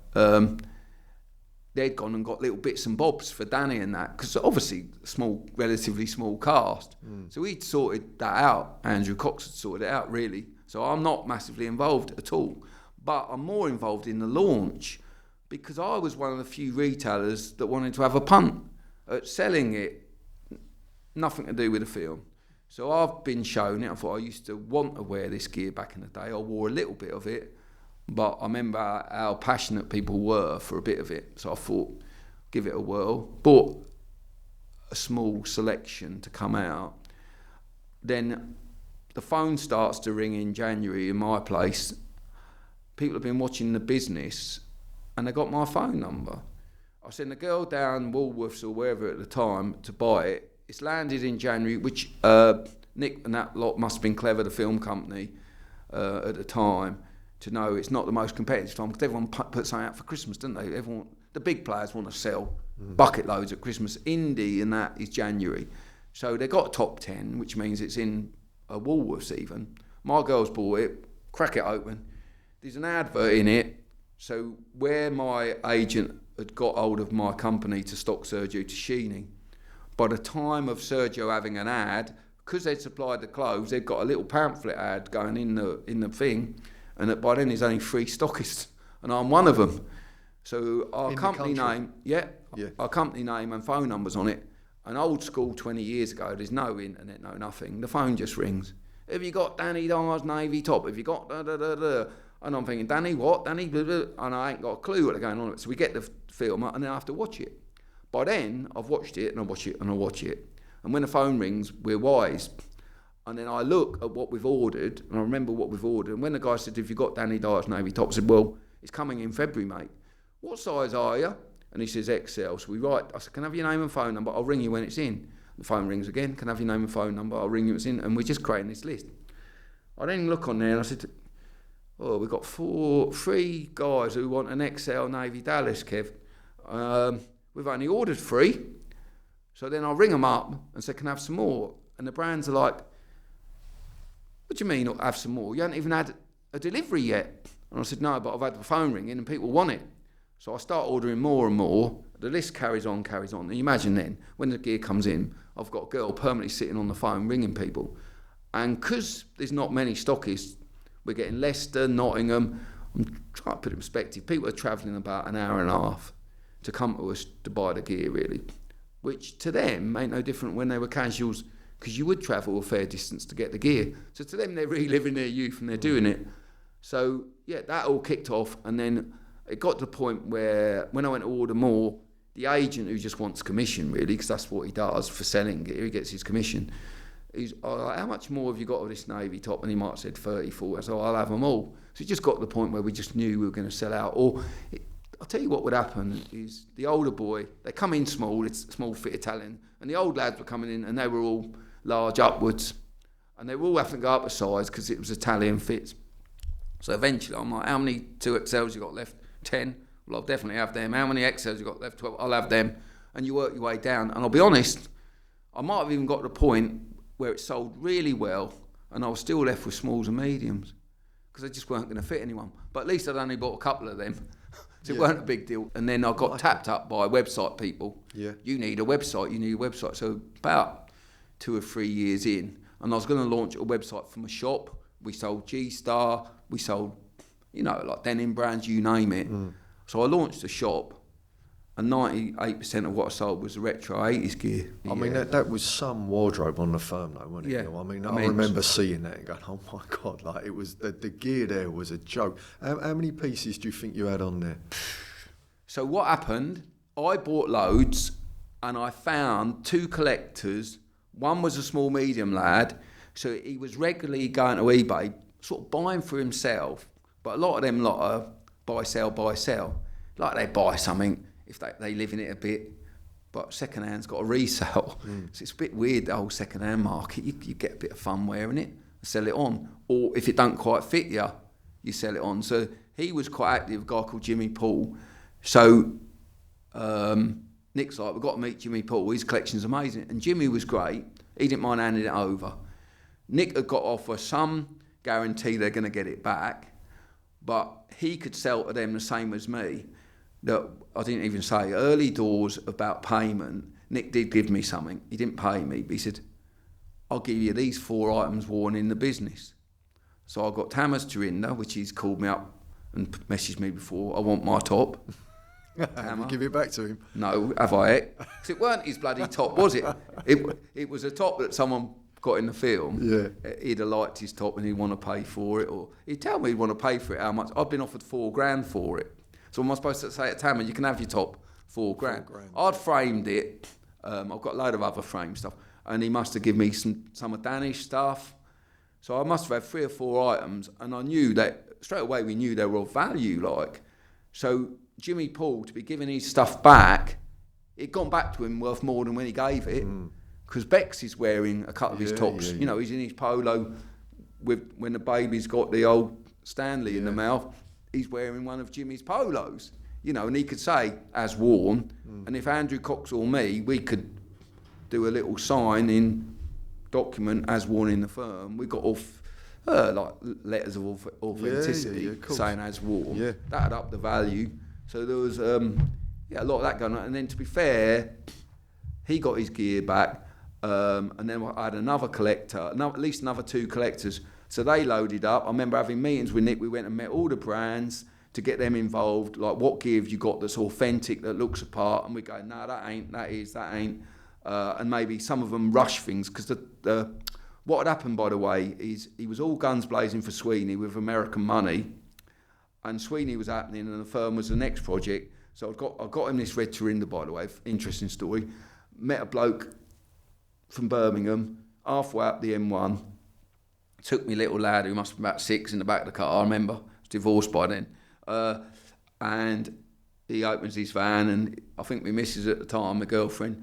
They'd gone and got little bits and bobs for Danny and that, because obviously relatively small cast. So he'd sorted that out. Andrew Cox had sorted it out, really. So I'm not massively involved at all. But I'm more involved in the launch, because I was one of the few retailers that wanted to have a punt at selling it. Nothing to do with the film. So I've been shown it. I thought I used to want to wear this gear back in the day. I wore a little bit of it, but I remember how passionate people were for a bit of it. So I thought, give it a whirl. Bought a small selection to come out. Then the phone starts to ring in January in my place. People have been watching the business, and they got my phone number. I sent a girl down Woolworths or wherever at the time to buy it. It's landed in January, which Nick and that lot must have been clever, the film company, at the time, to know it's not the most competitive time, because everyone put something out for Christmas, don't they? Everyone, the big players want to sell bucket loads at Christmas. Indie and that is January. So they got top 10, which means it's in Woolworths even. My girls bought it, crack it open. There's an advert in it. So where my agent had got hold of my company to stock Sergio Tacchini, by the time of Sergio having an ad, because they'd supplied the clothes, they'd got a little pamphlet ad going in the thing, and by then there's only 3 stockists, and I'm one of them. So our company name, our company name and phone numbers on it. And old school 20 years ago, there's no internet, no nothing. The phone just rings. Have you got Danny Dyer's navy top? Have you got da da da da? And I'm thinking, Danny what? Danny blah, blah. And I ain't got a clue what's going on. So we get the film and then I have to watch it. By then, I've watched it and I watch it and I watch it. And when the phone rings, we're wise. And then I look at what we've ordered, and I remember what we've ordered. And when the guy said, have you got Danny Dyer's navy top? I said, well, it's coming in February, mate. What size are you? And he says, XL. So we write, I said, can I have your name and phone number? I'll ring you when it's in. The phone rings again. Can I have your name and phone number? I'll ring you when it's in. And we're just creating this list. I then look on there and I said, oh, we've got 3 guys who want an XL Navy Dallas, Kev. We've only ordered 3. So then I'll ring them up and say, can I have some more? And the brands are like, what do you mean have some more? You haven't even had a delivery yet. And I said, no, but I've had the phone ringing and people want it. So I start ordering more and more. The list carries on. And you imagine then, when the gear comes in, I've got a girl permanently sitting on the phone ringing people. And because there's not many stockists, we're getting Leicester, Nottingham. I'm trying to put it in perspective. People are travelling about an hour and a half to come to us to buy the gear, really. Which to them ain't no different when they were casuals, because you would travel a fair distance to get the gear. So to them, they're reliving their youth and they're doing it. So, yeah, that all kicked off. And then it got to the point where when I went to order more, the agent who just wants commission, really, because that's what he does for selling gear, he gets his commission. He's like, how much more have you got of this navy top? And he might have said 30, 40. So I'll have them all. So it just got to the point where we just knew we were going to sell out. Or I'll tell you what would happen is the older boy, they come in small, it's small fit Italian, and the old lads were coming in and they were all large upwards. And they were all having to go up a size because it was Italian fits. So eventually I'm like, how many 2XLs you got left? 10. Well, I'll definitely have them. How many XLs you got left? 12. I'll have them. And you work your way down. And I'll be honest, I might have even got to the point where it sold really well and I was still left with smalls and mediums. because they just weren't going to fit anyone. But at least I'd only bought a couple of them. So it weren't a big deal. And then I got tapped up by website people. Yeah. You need a website. So about 2 or 3 years in, and I was going to launch a website from a shop. We sold G-Star, we sold, like denim brands, you name it. So I launched a shop, and 98% of what I sold was retro 80s gear. I mean, that was some wardrobe on the firm, though, wasn't it? Yeah. I mean, I remember seeing that and going, oh my God, like it was, the gear there was a joke. How many pieces do you think you had on there? So what happened, I bought loads, and I found 2 collectors. One was a small, medium lad, so he was regularly going to eBay, sort of buying for himself. But a lot of them lot are buy, sell. Like they buy something if they live in it a bit, but second-hand's got a resale. So it's a bit weird, the whole second-hand market. You get a bit of fun wearing it, sell it on. Or if it don't quite fit you, you sell it on. So he was quite active, a guy called Jimmy Paul. So Nick's like, we've got to meet Jimmy Paul, his collection's amazing. And Jimmy was great, he didn't mind handing it over. Nick had got to offer some guarantee they're going to get it back, but he could sell to them the same as me. That I didn't even say, early doors about payment, Nick did give me something. He didn't pay me, but he said, I'll give you these 4 items worn in the business. So I got Tamas Turinda, which he's called me up and messaged me before, I want my top. Have you give it back to him? No, have I? Because it weren't his bloody top, was it? It was a top that someone got in the film. Yeah. He'd have liked his top and he'd want to pay for it, or he'd tell me he'd want to pay for it, how much. I'd been offered $4,000 for it. So am I supposed to say to Tammy, you can have your top, $4,000? I'd framed it. I've got a load of other frame stuff, and he must have given me some of Danish stuff. So I must have had 3 or 4 items, and I knew that straight away. We knew they were of value, like. So Jimmy Paul, to be giving his stuff back, it gone back to him worth more than when he gave it. Because Bex is wearing a couple of his tops. You know, he's in his polo with when the baby's got the old Stanley in the mouth. He's wearing one of Jimmy's polos. You know, and he could say, as worn. And if Andrew Cox or me, we could do a little sign in document as worn in the firm. We got off like letters of authenticity saying as worn. Yeah. That'd up the value. So there was a lot of that going on. And then to be fair, he got his gear back. And then I had another collector, at least another 2 collectors. So they loaded up. I remember having meetings with Nick. We went and met all the brands to get them involved. Like, what gear have you got that's authentic, that looks apart? And we go, no, that ain't, that is, that ain't. And maybe some of them rush things. Because what had happened, by the way, is he was all guns blazing for Sweeney with American money. And Sweeney was happening and the firm was the next project. So I got him this red Turinda, by the way, interesting story. Met a bloke from Birmingham, halfway up the M1. Took me little lad who must have been about 6 in the back of the car, I remember. Was divorced by then. And he opens his van, and I think my missus at the time, my girlfriend,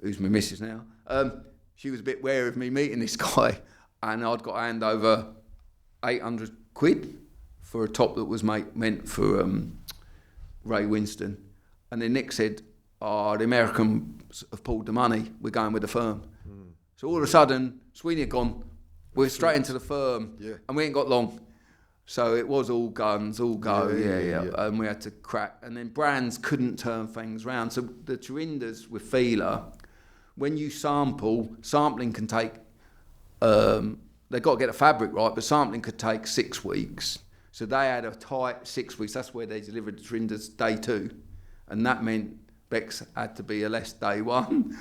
who's my missus now, she was a bit wary of me meeting this guy, and I'd got to hand over 800 quid for a top that was meant for Ray Winston. And then Nick said, the Americans have pulled the money, we're going with the firm. So all of a sudden, Sweeney had gone, we're straight into the firm, and we ain't got long. So it was all guns, all go, and we had to crack. And then brands couldn't turn things around. So the Turindas with feeler, when you sampling can take, they've got to get the fabric right, but sampling could take 6 weeks. So they had a tight 6 weeks. That's where they delivered the Turindas day 2. And that meant Bex had to be a less day 1.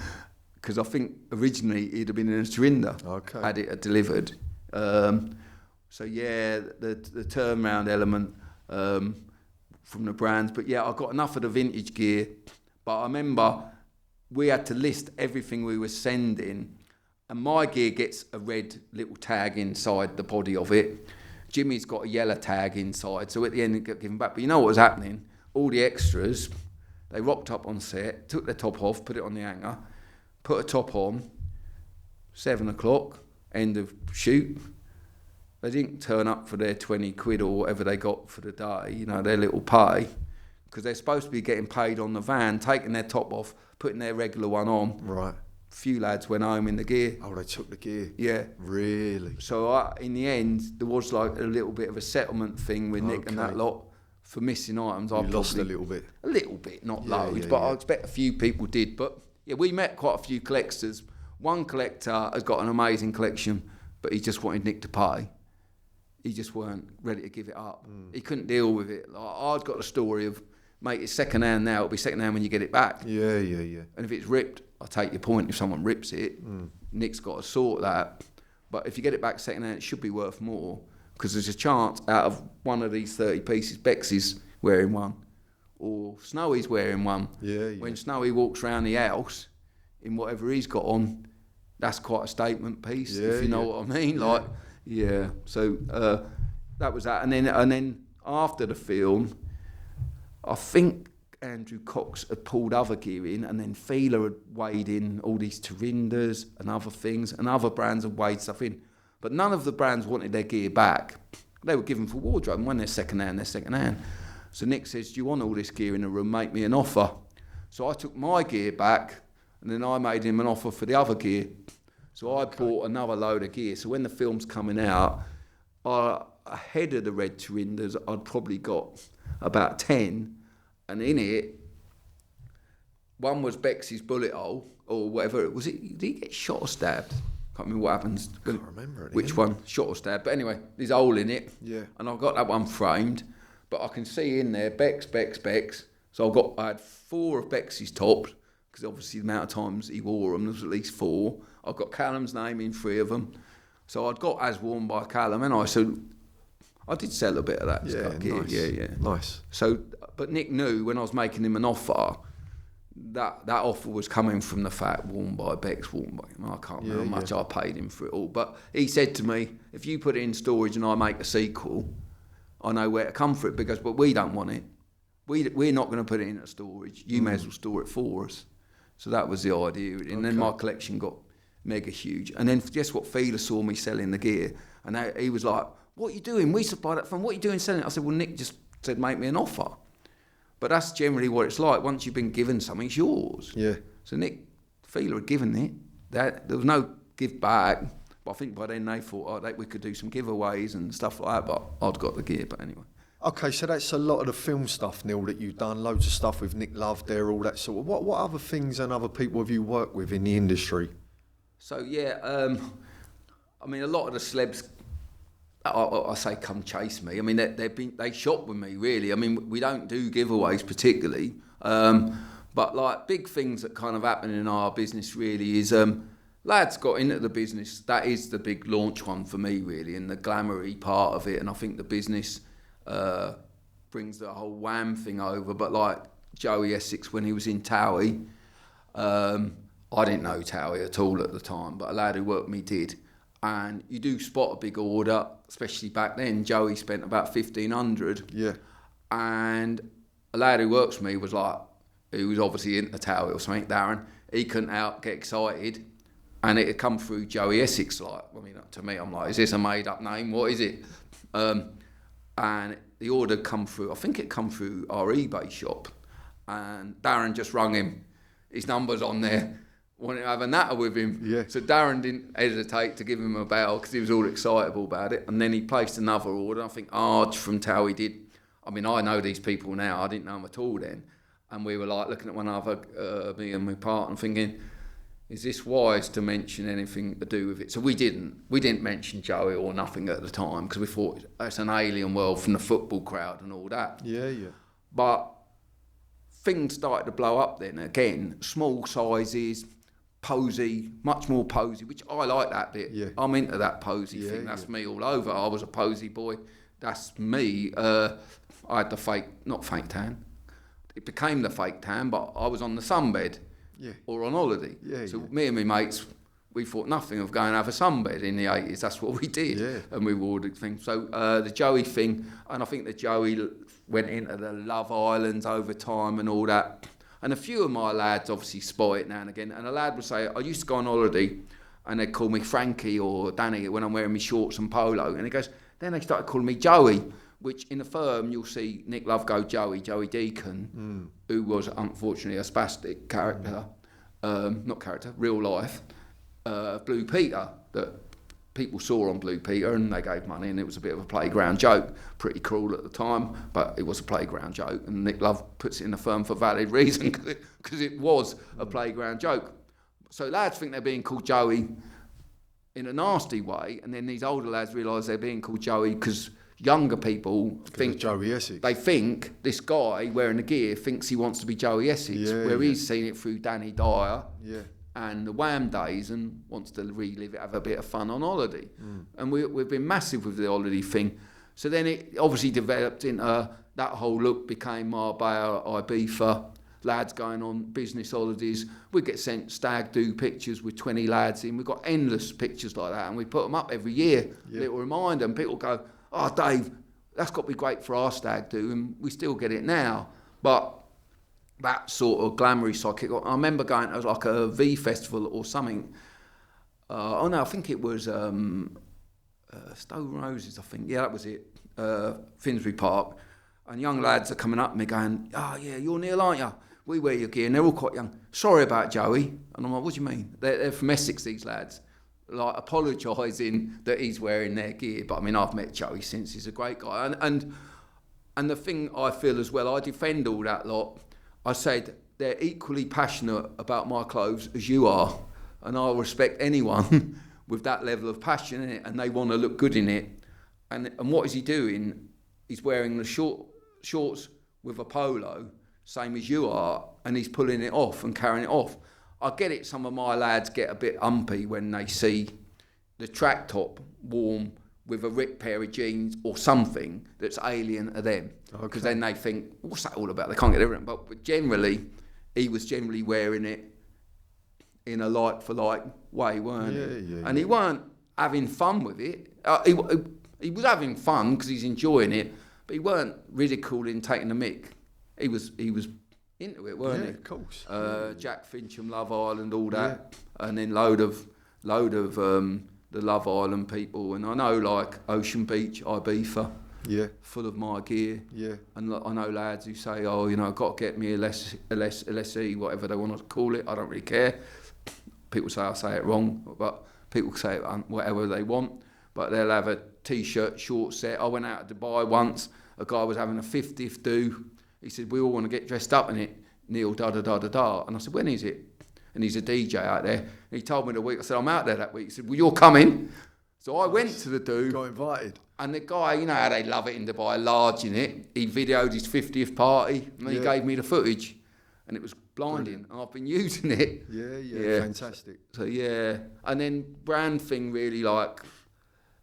Because I think originally it'd have been in a Turinda had it delivered. So yeah, the turnaround element from the brands. But yeah, I got enough of the vintage gear. But I remember we had to list everything we were sending. And my gear gets a red little tag inside the body of it. Jimmy's got a yellow tag inside. So at the end it got given back. But you know what was happening? All the extras, they rocked up on set, took their top off, put it on the hanger, put a top on, 7 o'clock, end of shoot. They didn't turn up for their 20 quid or whatever they got for the day, you know, their little pay, because they're supposed to be getting paid on the van, taking their top off, putting their regular one on. Right. few lads went home in the gear. Oh, they took the gear? Yeah. Really? So in the end, there was like a little bit of a settlement thing with Nick and that lot for missing items. You lost a little bit? A little bit, not loads, but I expect a few people did. But yeah, we met quite a few collectors. One collector has got an amazing collection, but he just wanted Nick to pay. He just weren't ready to give it up. He couldn't deal with it. Like, I've got a story of, mate, it's second hand now, it'll be second hand when you get it back. Yeah. And if it's ripped, I take your point, if someone rips it, Nick's got to sort that. But if you get it back second hand, it should be worth more, because there's a chance out of one of these 30 pieces, Bexy's wearing one, or Snowy's wearing one. Yeah. When Snowy walks around the house in whatever he's got on, that's quite a statement piece, if you know what I mean. Like, so that was that. And then after the film, I think Andrew Cox had pulled other gear in, and then Fila had weighed in all these Tarindas and other things, and other brands had weighed stuff in. But none of the brands wanted their gear back. They were given for wardrobe, and when they're second hand, they're second hand. So Nick says, do you want all this gear in the room? Make me an offer. So I took my gear back, and then I made him an offer for the other gear. So I bought another load of gear. So when the film's coming out, ahead of the red Tarindas, I'd probably got about 10. And in it, one was Bexy's bullet hole, or whatever. Did he get shot or stabbed? Can't remember what happens. Can't remember it. Which one? Shot or stabbed. But anyway, there's a hole in it. Yeah. And I've got that one framed. But I can see in there, Bex. So I had 4 of Bexy's tops, because obviously the amount of times he wore them, there was at least 4. I've got Callum's name in 3 of them. So I'd got as worn by Callum, and so I did sell a bit of that stuff. Nice. Yeah. Nice. So, but Nick knew when I was making him an offer, that offer was coming from the fact worn by Bex, worn by him. I can't remember how much I paid him for it all. But he said to me, if you put it in storage and I make a sequel, I know where to come for it, but we don't want it. We're not going to put it in storage. You may as well store it for us. So that was the idea. And then my collection got mega huge. And then guess what? Fila saw me selling the gear. And he was like, what are you doing? We supply that from. What are you doing selling it? I said, well, Nick just said, make me an offer. But that's generally what it's like. Once you've been given something, it's yours. Yeah. So Nick, Fila had given it. There was no give back. But I think by then they thought we could do some giveaways and stuff like that. But I'd got the gear. But anyway. Okay, so that's a lot of the film stuff, Neil, that you've done. Loads of stuff with Nick Love there, all that sort of. What other things and other people have you worked with in the industry? So I mean, a lot of the celebs, I say, come chase me. I mean, they shop with me, really. I mean, we don't do giveaways particularly, but like big things that kind of happen in our business really is lads got into the business. That is the big launch one for me, really, and the glamoury part of it. And I think the business brings the whole wham thing over. But like Joey Essex, when he was in Towie, I didn't know Towie at all at the time, but a lad who worked with me did. And you do spot a big order, especially back then. Joey spent about 1,500. Yeah. And a lad who works for me was like, who was obviously into Towie or something, Darren, he couldn't get excited. And it had come through Joey Essex, like, I mean, to me, I'm like, is this a made-up name? What is it? And the order come through, I think it come through our eBay shop. And Darren just rung him. His number's on there. Wanted to have a natter with him. Yeah. So Darren didn't hesitate to give him a bell because he was all excitable about it. And then he placed another order. I think Arj from Towie did. I mean, I know these people now. I didn't know them at all then. And we were like looking at one another, me and my partner, thinking, is this wise to mention anything to do with it? So we didn't mention Joey or nothing at the time because we thought it's an alien world from the football crowd and all that. Yeah. But things started to blow up then again. Small sizes, posy, much more posy, which I like that bit. Yeah. I'm into that posy thing. That's me all over. I was a posy boy. That's me. I had the not fake tan. It became the fake tan, but I was on the sunbed. Yeah. Or on holiday. So me and my mates, we thought nothing of going to have a sunbed in the 80s. That's what we did. Yeah. And we wore the thing. So the Joey thing, and I think that Joey went into the Love Islands over time and all that. And a few of my lads obviously spot it now and again. And a lad would say, I used to go on holiday and they'd call me Frankie or Danny when I'm wearing my shorts and polo. And he goes, then they started calling me Joey, which in the firm you'll see Nick Love go Joey Deacon, who was unfortunately a spastic character. real life, Blue Peter, that people saw on Blue Peter, and they gave money, and it was a bit of a playground joke. Pretty cruel at the time, but it was a playground joke, and Nick Love puts it in the firm for valid reason, because it was a playground joke. So lads think they're being called Joey in a nasty way, and then these older lads realise they're being called Joey because younger people think Joey Essex. They think this guy wearing the gear thinks he wants to be Joey Essex, he's seen it through Danny Dyer and the Wham days and wants to relive it, have a bit of fun on holiday. And we've been massive with the holiday thing. So then it obviously developed into that whole look became Marbella, Ibiza, lads going on business holidays. We get sent Stag do pictures with 20 lads in. We've got endless pictures like that, and we put them up every year. Little reminder, and people go, "Oh, Dave, that's got to be great for our Stag do," and we still get it now. But that sort of glamoury side, I remember going to like a V festival or something. I think it was Stone Roses, I think. Yeah, that was it. Finsbury Park. And young lads are coming up to me going, "Oh, yeah, you're Neil, aren't you? We wear your gear." And they're all quite young. "Sorry about Joey." And I'm like, "What do you mean?" They're from Essex, these lads. Like, apologising that he's wearing their gear. But, I mean, I've met Joey since. He's a great guy. And the thing I feel as well, I defend all that lot. I said, they're equally passionate about my clothes as you are. And I'll respect anyone with that level of passion in it, and they want to look good in it. And what is he doing? He's wearing the shorts with a polo, same as you are, and he's pulling it off and carrying it off. I get it, some of my lads get a bit umpy when they see the track top warm with a ripped pair of jeans or something that's alien to them. Because then they think, what's that all about? They can't get it. But generally, he was generally wearing it in a like-for-like way, weren't he? And he weren't having fun with it. He was having fun because he's enjoying it, but he weren't ridiculing, taking the mick. He was into it, weren't he? Of course. Jack Fincham, Love Island, all that, and then load of the Love Island people, and I know like Ocean Beach, Ibiza, full of my gear, and I know lads who say, "Oh, you know, I've got to get me a LSE, whatever they want to call it. I don't really care." People say I say it wrong, but people say it whatever they want. But they'll have a T-shirt, short set. I went out to Dubai once. A guy was having a 50th do. He said, "We all want to get dressed up in it, Neil, da-da-da-da-da." And I said, "When is it?" And he's a DJ out there. And he told me the week. I said, "I'm out there that week." He said, "Well, you're coming." So I went to the do. Got invited. And the guy, you know how they love it in Dubai, large in it. He videoed his 50th party, and he gave me the footage. And it was blinding. And I've been using it. Yeah, fantastic. So, and then brand thing really like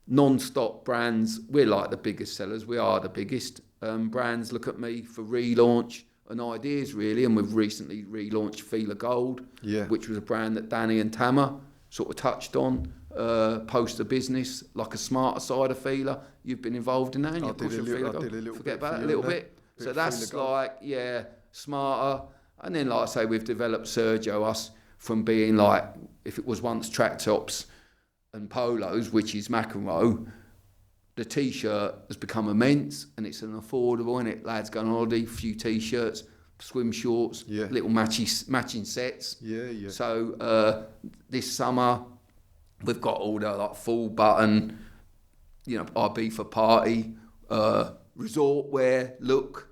non-stop brands. We're like the biggest sellers. We are the biggest. Brands look at me for relaunch and ideas really, and we've recently relaunched Fila Gold, which was a brand that Danny and Tama sort of touched on, poster business, like a smarter side of Fila. You've been involved in that, and you push Fila Gold. Forget about that a little bit. So that's like, smarter. And then, like I say, we've developed Sergio, us, from being like, if it was once track tops and polos, which is McEnroe, the T-shirt has become immense, and it's an affordable, and it lads going on holiday, few T-shirts, swim shorts, little matching sets. So this summer we've got all the like full button, you know, Ibiza party, resort wear look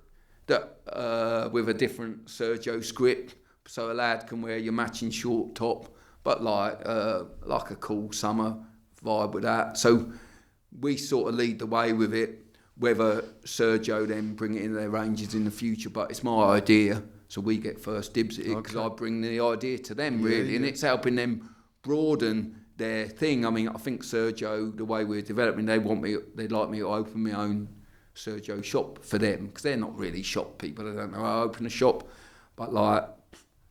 that with a different Sergio script, so a lad can wear your matching short top, but like a cool summer vibe with that. So we sort of lead the way with it, whether Sergio then bring it in their ranges in the future, but it's my idea, so we get first dibs at it, because I bring the idea to them really, and it's helping them broaden their thing. I mean, I think Sergio, the way we're developing, they'd like me to open my own Sergio shop for them, because they're not really shop people, they don't know how to open a shop, but like,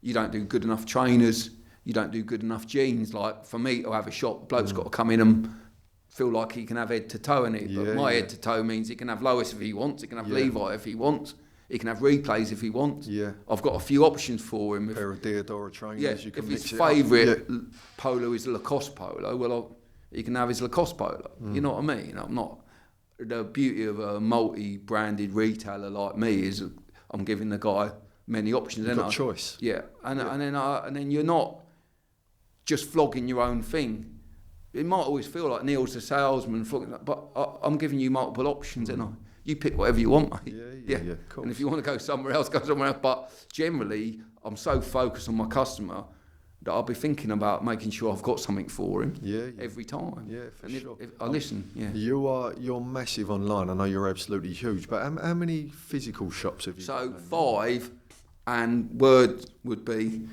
you don't do good enough trainers, you don't do good enough jeans. Like, for me to have a shop, the bloke's got to come in and feel like he can have head to toe in it, but my head to toe means he can have Lois if he wants, he can have Levi if he wants, he can have replays if he wants. I've got a few options for him. Pair of Deodora trainers, you can if mix his it up. favourite polo is Lacoste polo, well, he can have his Lacoste polo. You know what I mean? I'm not. The beauty of a multi-branded retailer like me is I'm giving the guy many options. You've got choice. Yeah, and then you're not just flogging your own thing. It might always feel like Neil's the salesman, but I'm giving you multiple options, and you pick whatever you want, mate. Yeah, cool. And if you want to go somewhere else, go somewhere else. But generally, I'm so focused on my customer that I'll be thinking about making sure I've got something for him every time. Yeah, for sure. If I listen, You're massive online. I know you're absolutely huge, but how many physical shops have you got? So 5, and word would be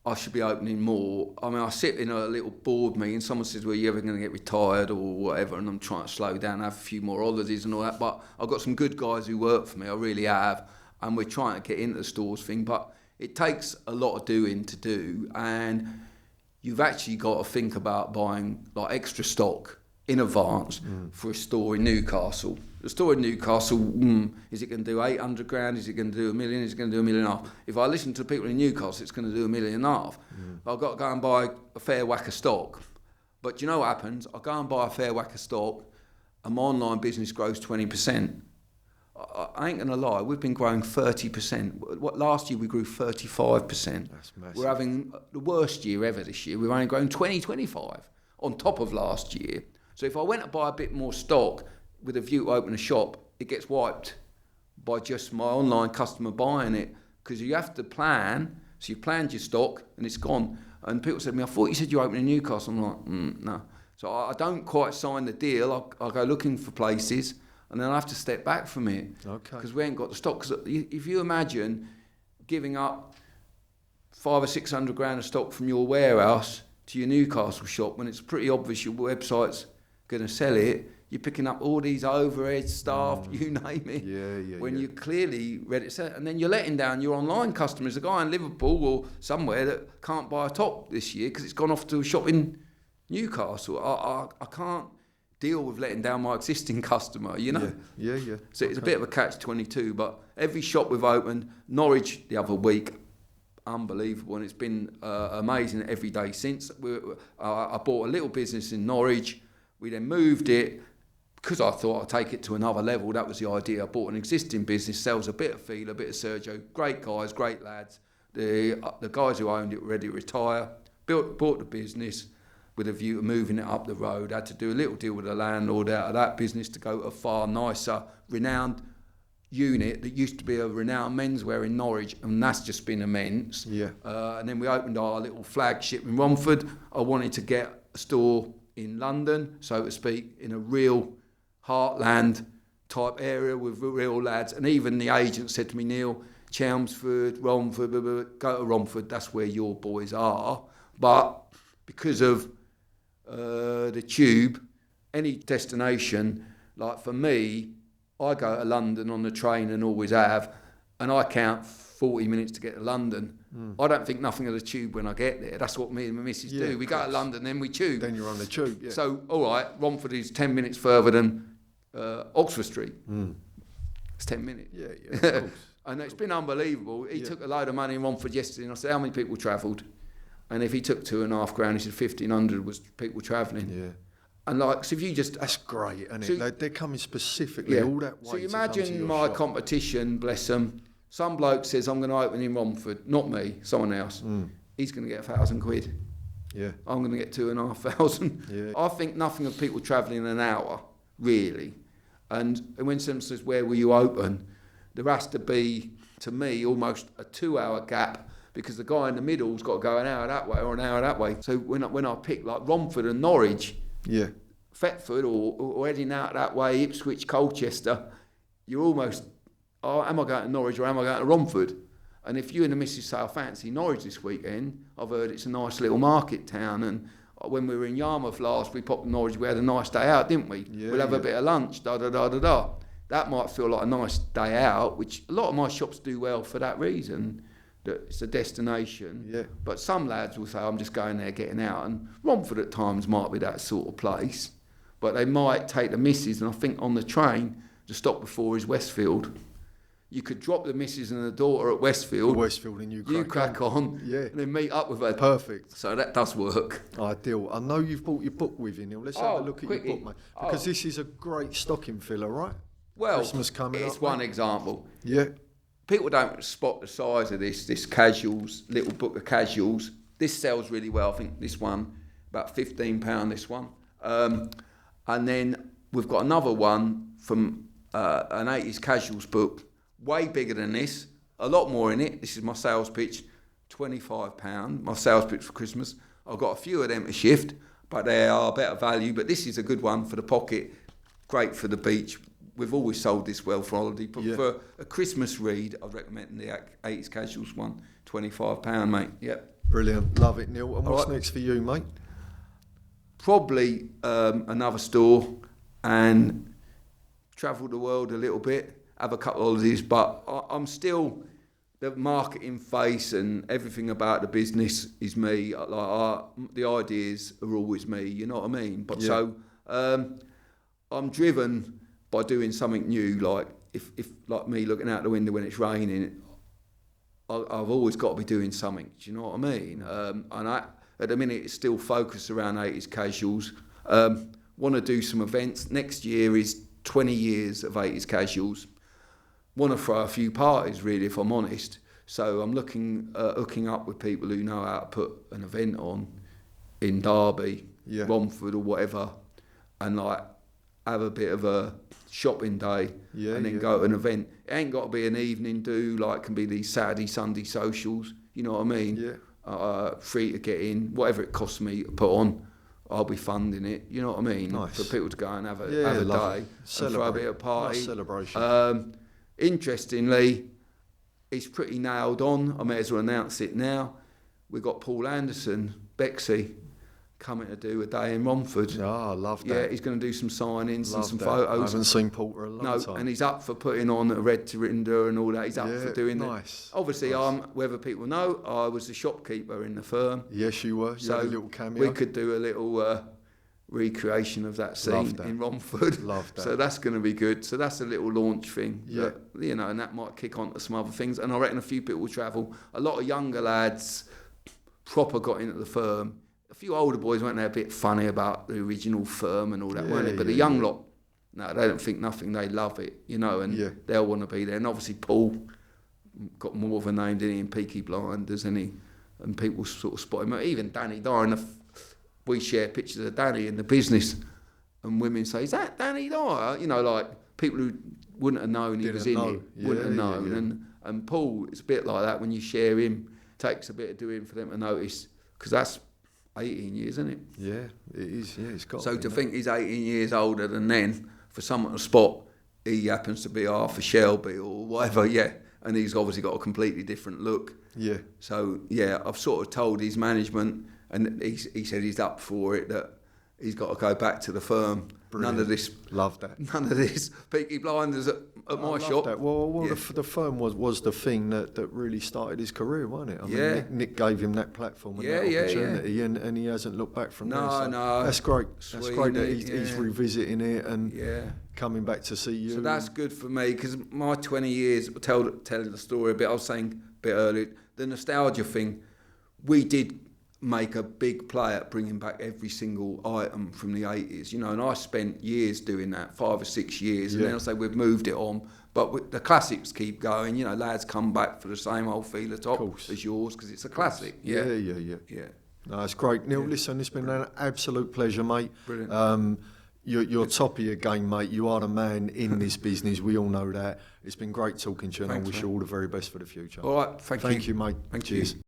I should be opening more. I mean, I sit in a little board meeting, someone says, well, you're ever going to get retired or whatever, and I'm trying to slow down, have a few more holidays and all that, but I've got some good guys who work for me, I really have, and we're trying to get into the stores thing, but it takes a lot of doing to do, and you've actually got to think about buying like extra stock in advance for a store in Newcastle. The store in Newcastle, is it going to do 800 grand? Is it going to do $1 million? Is it going to do $1.5 million? If I listen to people in Newcastle, it's going to do $1.5 million. But I've got to go and buy a fair whack of stock. But do you know what happens? I go and buy a fair whack of stock, and my online business grows 20%. I ain't going to lie, we've been growing 30%. Last year we grew 35%. That's massive. We're having the worst year ever this year. We've only grown 25 on top of last year. So if I went to buy a bit more stock with a view to open a shop, it gets wiped by just my online customer buying it, because you have to plan. So you've planned your stock and it's gone. And people said to me, I thought you said you opened in Newcastle. I'm like, no. So I don't quite sign the deal. I'll go looking for places, and then I have to step back from it. Okay. Because we ain't got the stock. Because if you imagine giving up 500 or 600 grand of stock from your warehouse to your Newcastle shop, when it's pretty obvious your website's going to sell it, you're picking up all these overhead staff, you name it. When you're clearly ready to sell it. And then you're letting down your online customers. A guy in Liverpool or somewhere that can't buy a top this year because it's gone off to a shop in Newcastle. I can't deal with letting down my existing customer, you know? Yeah. So it's a bit of a catch-22, but every shop we've opened, Norwich the other week, unbelievable, and it's been amazing every day since. I bought a little business in Norwich. We then moved it because I thought I'd take it to another level. That was the idea. I bought an existing business, sells a bit of Feel, a bit of Sergio. Great guys, great lads. The guys who owned it were ready to retire. Bought the business with a view to moving it up the road. Had to do a little deal with the landlord out of that business to go to a far nicer, renowned unit that used to be a renowned menswear in Norwich, and that's just been immense. And then we opened our little flagship in Romford. I wanted to get a store in London, so to speak, in a real heartland type area with real lads. And even the agent said to me, Neil, Chelmsford, Romford, blah, blah, blah, go to Romford, that's where your boys are. But because of the tube, any destination, like for me, I go to London on the train and always have, and I count 40 minutes to get to London. I don't think nothing of the tube when I get there. That's what me and my missus do. We go to London, then we tube. Then you're on the tube, So, all right, Romford is 10 minutes further than Oxford Street. It's 10 minutes. Of course. And it's been unbelievable. He took a load of money in Romford yesterday, and I said, how many people travelled? And if he took $2.5 grand, he said 1,500 was people travelling. And like, so if you just... That's great, isn't it? They're coming specifically all that way. So you imagine my competition, bless them. Some bloke says, I'm going to open in Romford. Not me, someone else. He's going to get £1,000. I'm going to get 2,500. I think nothing of people travelling an hour, really. And when someone says, where will you open? There has to be, to me, almost a 2-hour gap, because the guy in the middle's got to go an hour that way or an hour that way. So when I pick like Romford and Norwich, Thetford or heading out that way, Ipswich, Colchester, you're almost, am I going to Norwich or am I going to Romford? And if you and the missus say, I fancy Norwich this weekend, I've heard it's a nice little market town. And when we were in Yarmouth last, we popped to Norwich, we had a nice day out, didn't we? We'll have a bit of lunch, da-da-da-da-da. That might feel like a nice day out, which a lot of my shops do well for that reason. That it's a destination, but some lads will say, I'm just going there getting out, and Romford at times might be that sort of place, but they might take the missus, and I think on the train, the stop before is Westfield. You could drop the missus and the daughter at Westfield, and you crack on, and then meet up with her. Perfect. So that does work. Ideal. I know you've bought your book with you, Neil. Let's have a look at your book, mate, because this is a great stocking filler, right? Well, Christmas coming it's up, one mate. example. Yeah. people don't spot the size of this casuals, little book of casuals. This sells really well. I think this one, about £15, this one. And then we've got another one from an 80s casuals book, way bigger than this, a lot more in it. This is my sales pitch, £25, my sales pitch for Christmas. I've got a few of them to shift, but they are better value. But this is a good one for the pocket, great for the beach. We've always sold this well for holiday, but for a Christmas read, I'd recommend the 80s casuals one, £25, mate. Yep. Brilliant, love it, Neil. And what's next for you, mate? Probably another store and travel the world a little bit, have a couple of holidays, but I'm still the marketing face and everything about the business is me. The ideas are always me, you know what I mean? But so I'm driven by doing something new. Like if like me looking out the window when it's raining, I've always got to be doing something. Do you know what I mean? And at the minute it's still focused around 80s casuals. Want to do some events. Next year is 20 years of 80s casuals. Want to throw a few parties, really, if I'm honest. So I'm hooking up with people who know how to put an event on in Derby, Romford or whatever, and like have a bit of a shopping day and then go to an event. It ain't got to be an evening do, like can be these Saturday, Sunday socials, you know what I mean? Free to get in, whatever it costs me to put on, I'll be funding it, you know what I mean? Nice. For people to go and have a day and throw a bit of party. Nice celebration. Interestingly, it's pretty nailed on. I may as well announce it now. We've got Paul Anderson, Bexley, coming to do a day in Romford. Oh, I love that. Yeah, he's going to do some signings and some photos. I haven't seen Paul for a long time. And he's up for putting on a red Tirinda and all that. He's up for doing nice. that. Obviously, whether people know, I was the shopkeeper in the firm. Yes, you were. You had a little cameo. We could do a little recreation of that scene in Romford. Love that. So that's going to be good. So that's a little launch thing. Yeah. That, and that might kick on to some other things. And I reckon a few people will travel. A lot of younger lads proper got into the firm. A few older boys weren't they a bit funny about the original firm and all that, weren't they? But the young lot, no, they don't think nothing. They love it, and they'll want to be there. And obviously Paul got more of a name, didn't he, in Peaky Blinders, and people sort of spot him. Even Danny Dyer, we share pictures of Danny in the business, and women say, "Is that Danny Dyer?" Like people who wouldn't have known he was in it, wouldn't have known. And Paul, it's a bit like that when you share him. Takes a bit of doing for them to notice, because that's 18 years, isn't it? Yeah, it is. Yeah, it's got. So to think he's 18 years older than then, for someone to spot, he happens to be half a Shelby or whatever. And he's obviously got a completely different look. Yeah. So I've sort of told his management, and he said he's up for it, that he's got to go back to the firm. Brilliant. None of this. Love that. None of this Peaky Blinders at my shop. That. Well, the firm was the thing that really started his career, wasn't it? I mean, Nick gave him that platform and that opportunity, and he hasn't looked back from there. No. That's great. Sweet, that's great that he's revisiting it and coming back to see you. So that's good for me, because my 20 years, telling the story a bit, I was saying a bit earlier, the nostalgia thing, we did make a big play at bringing back every single item from the 80s, and I spent years doing that, 5 or 6 years, and then I say we've moved it on, but the classics keep going, lads come back for the same old feeler top as yours, because it's a classic. Yeah. No, it's great. Neil, listen, it's been an absolute pleasure, mate. Brilliant. You're top of your game, mate. You are the man in this business. We all know that. It's been great talking to you, and I wish you all the very best for the future. All right, thank you. Thank you, mate. Cheers. You.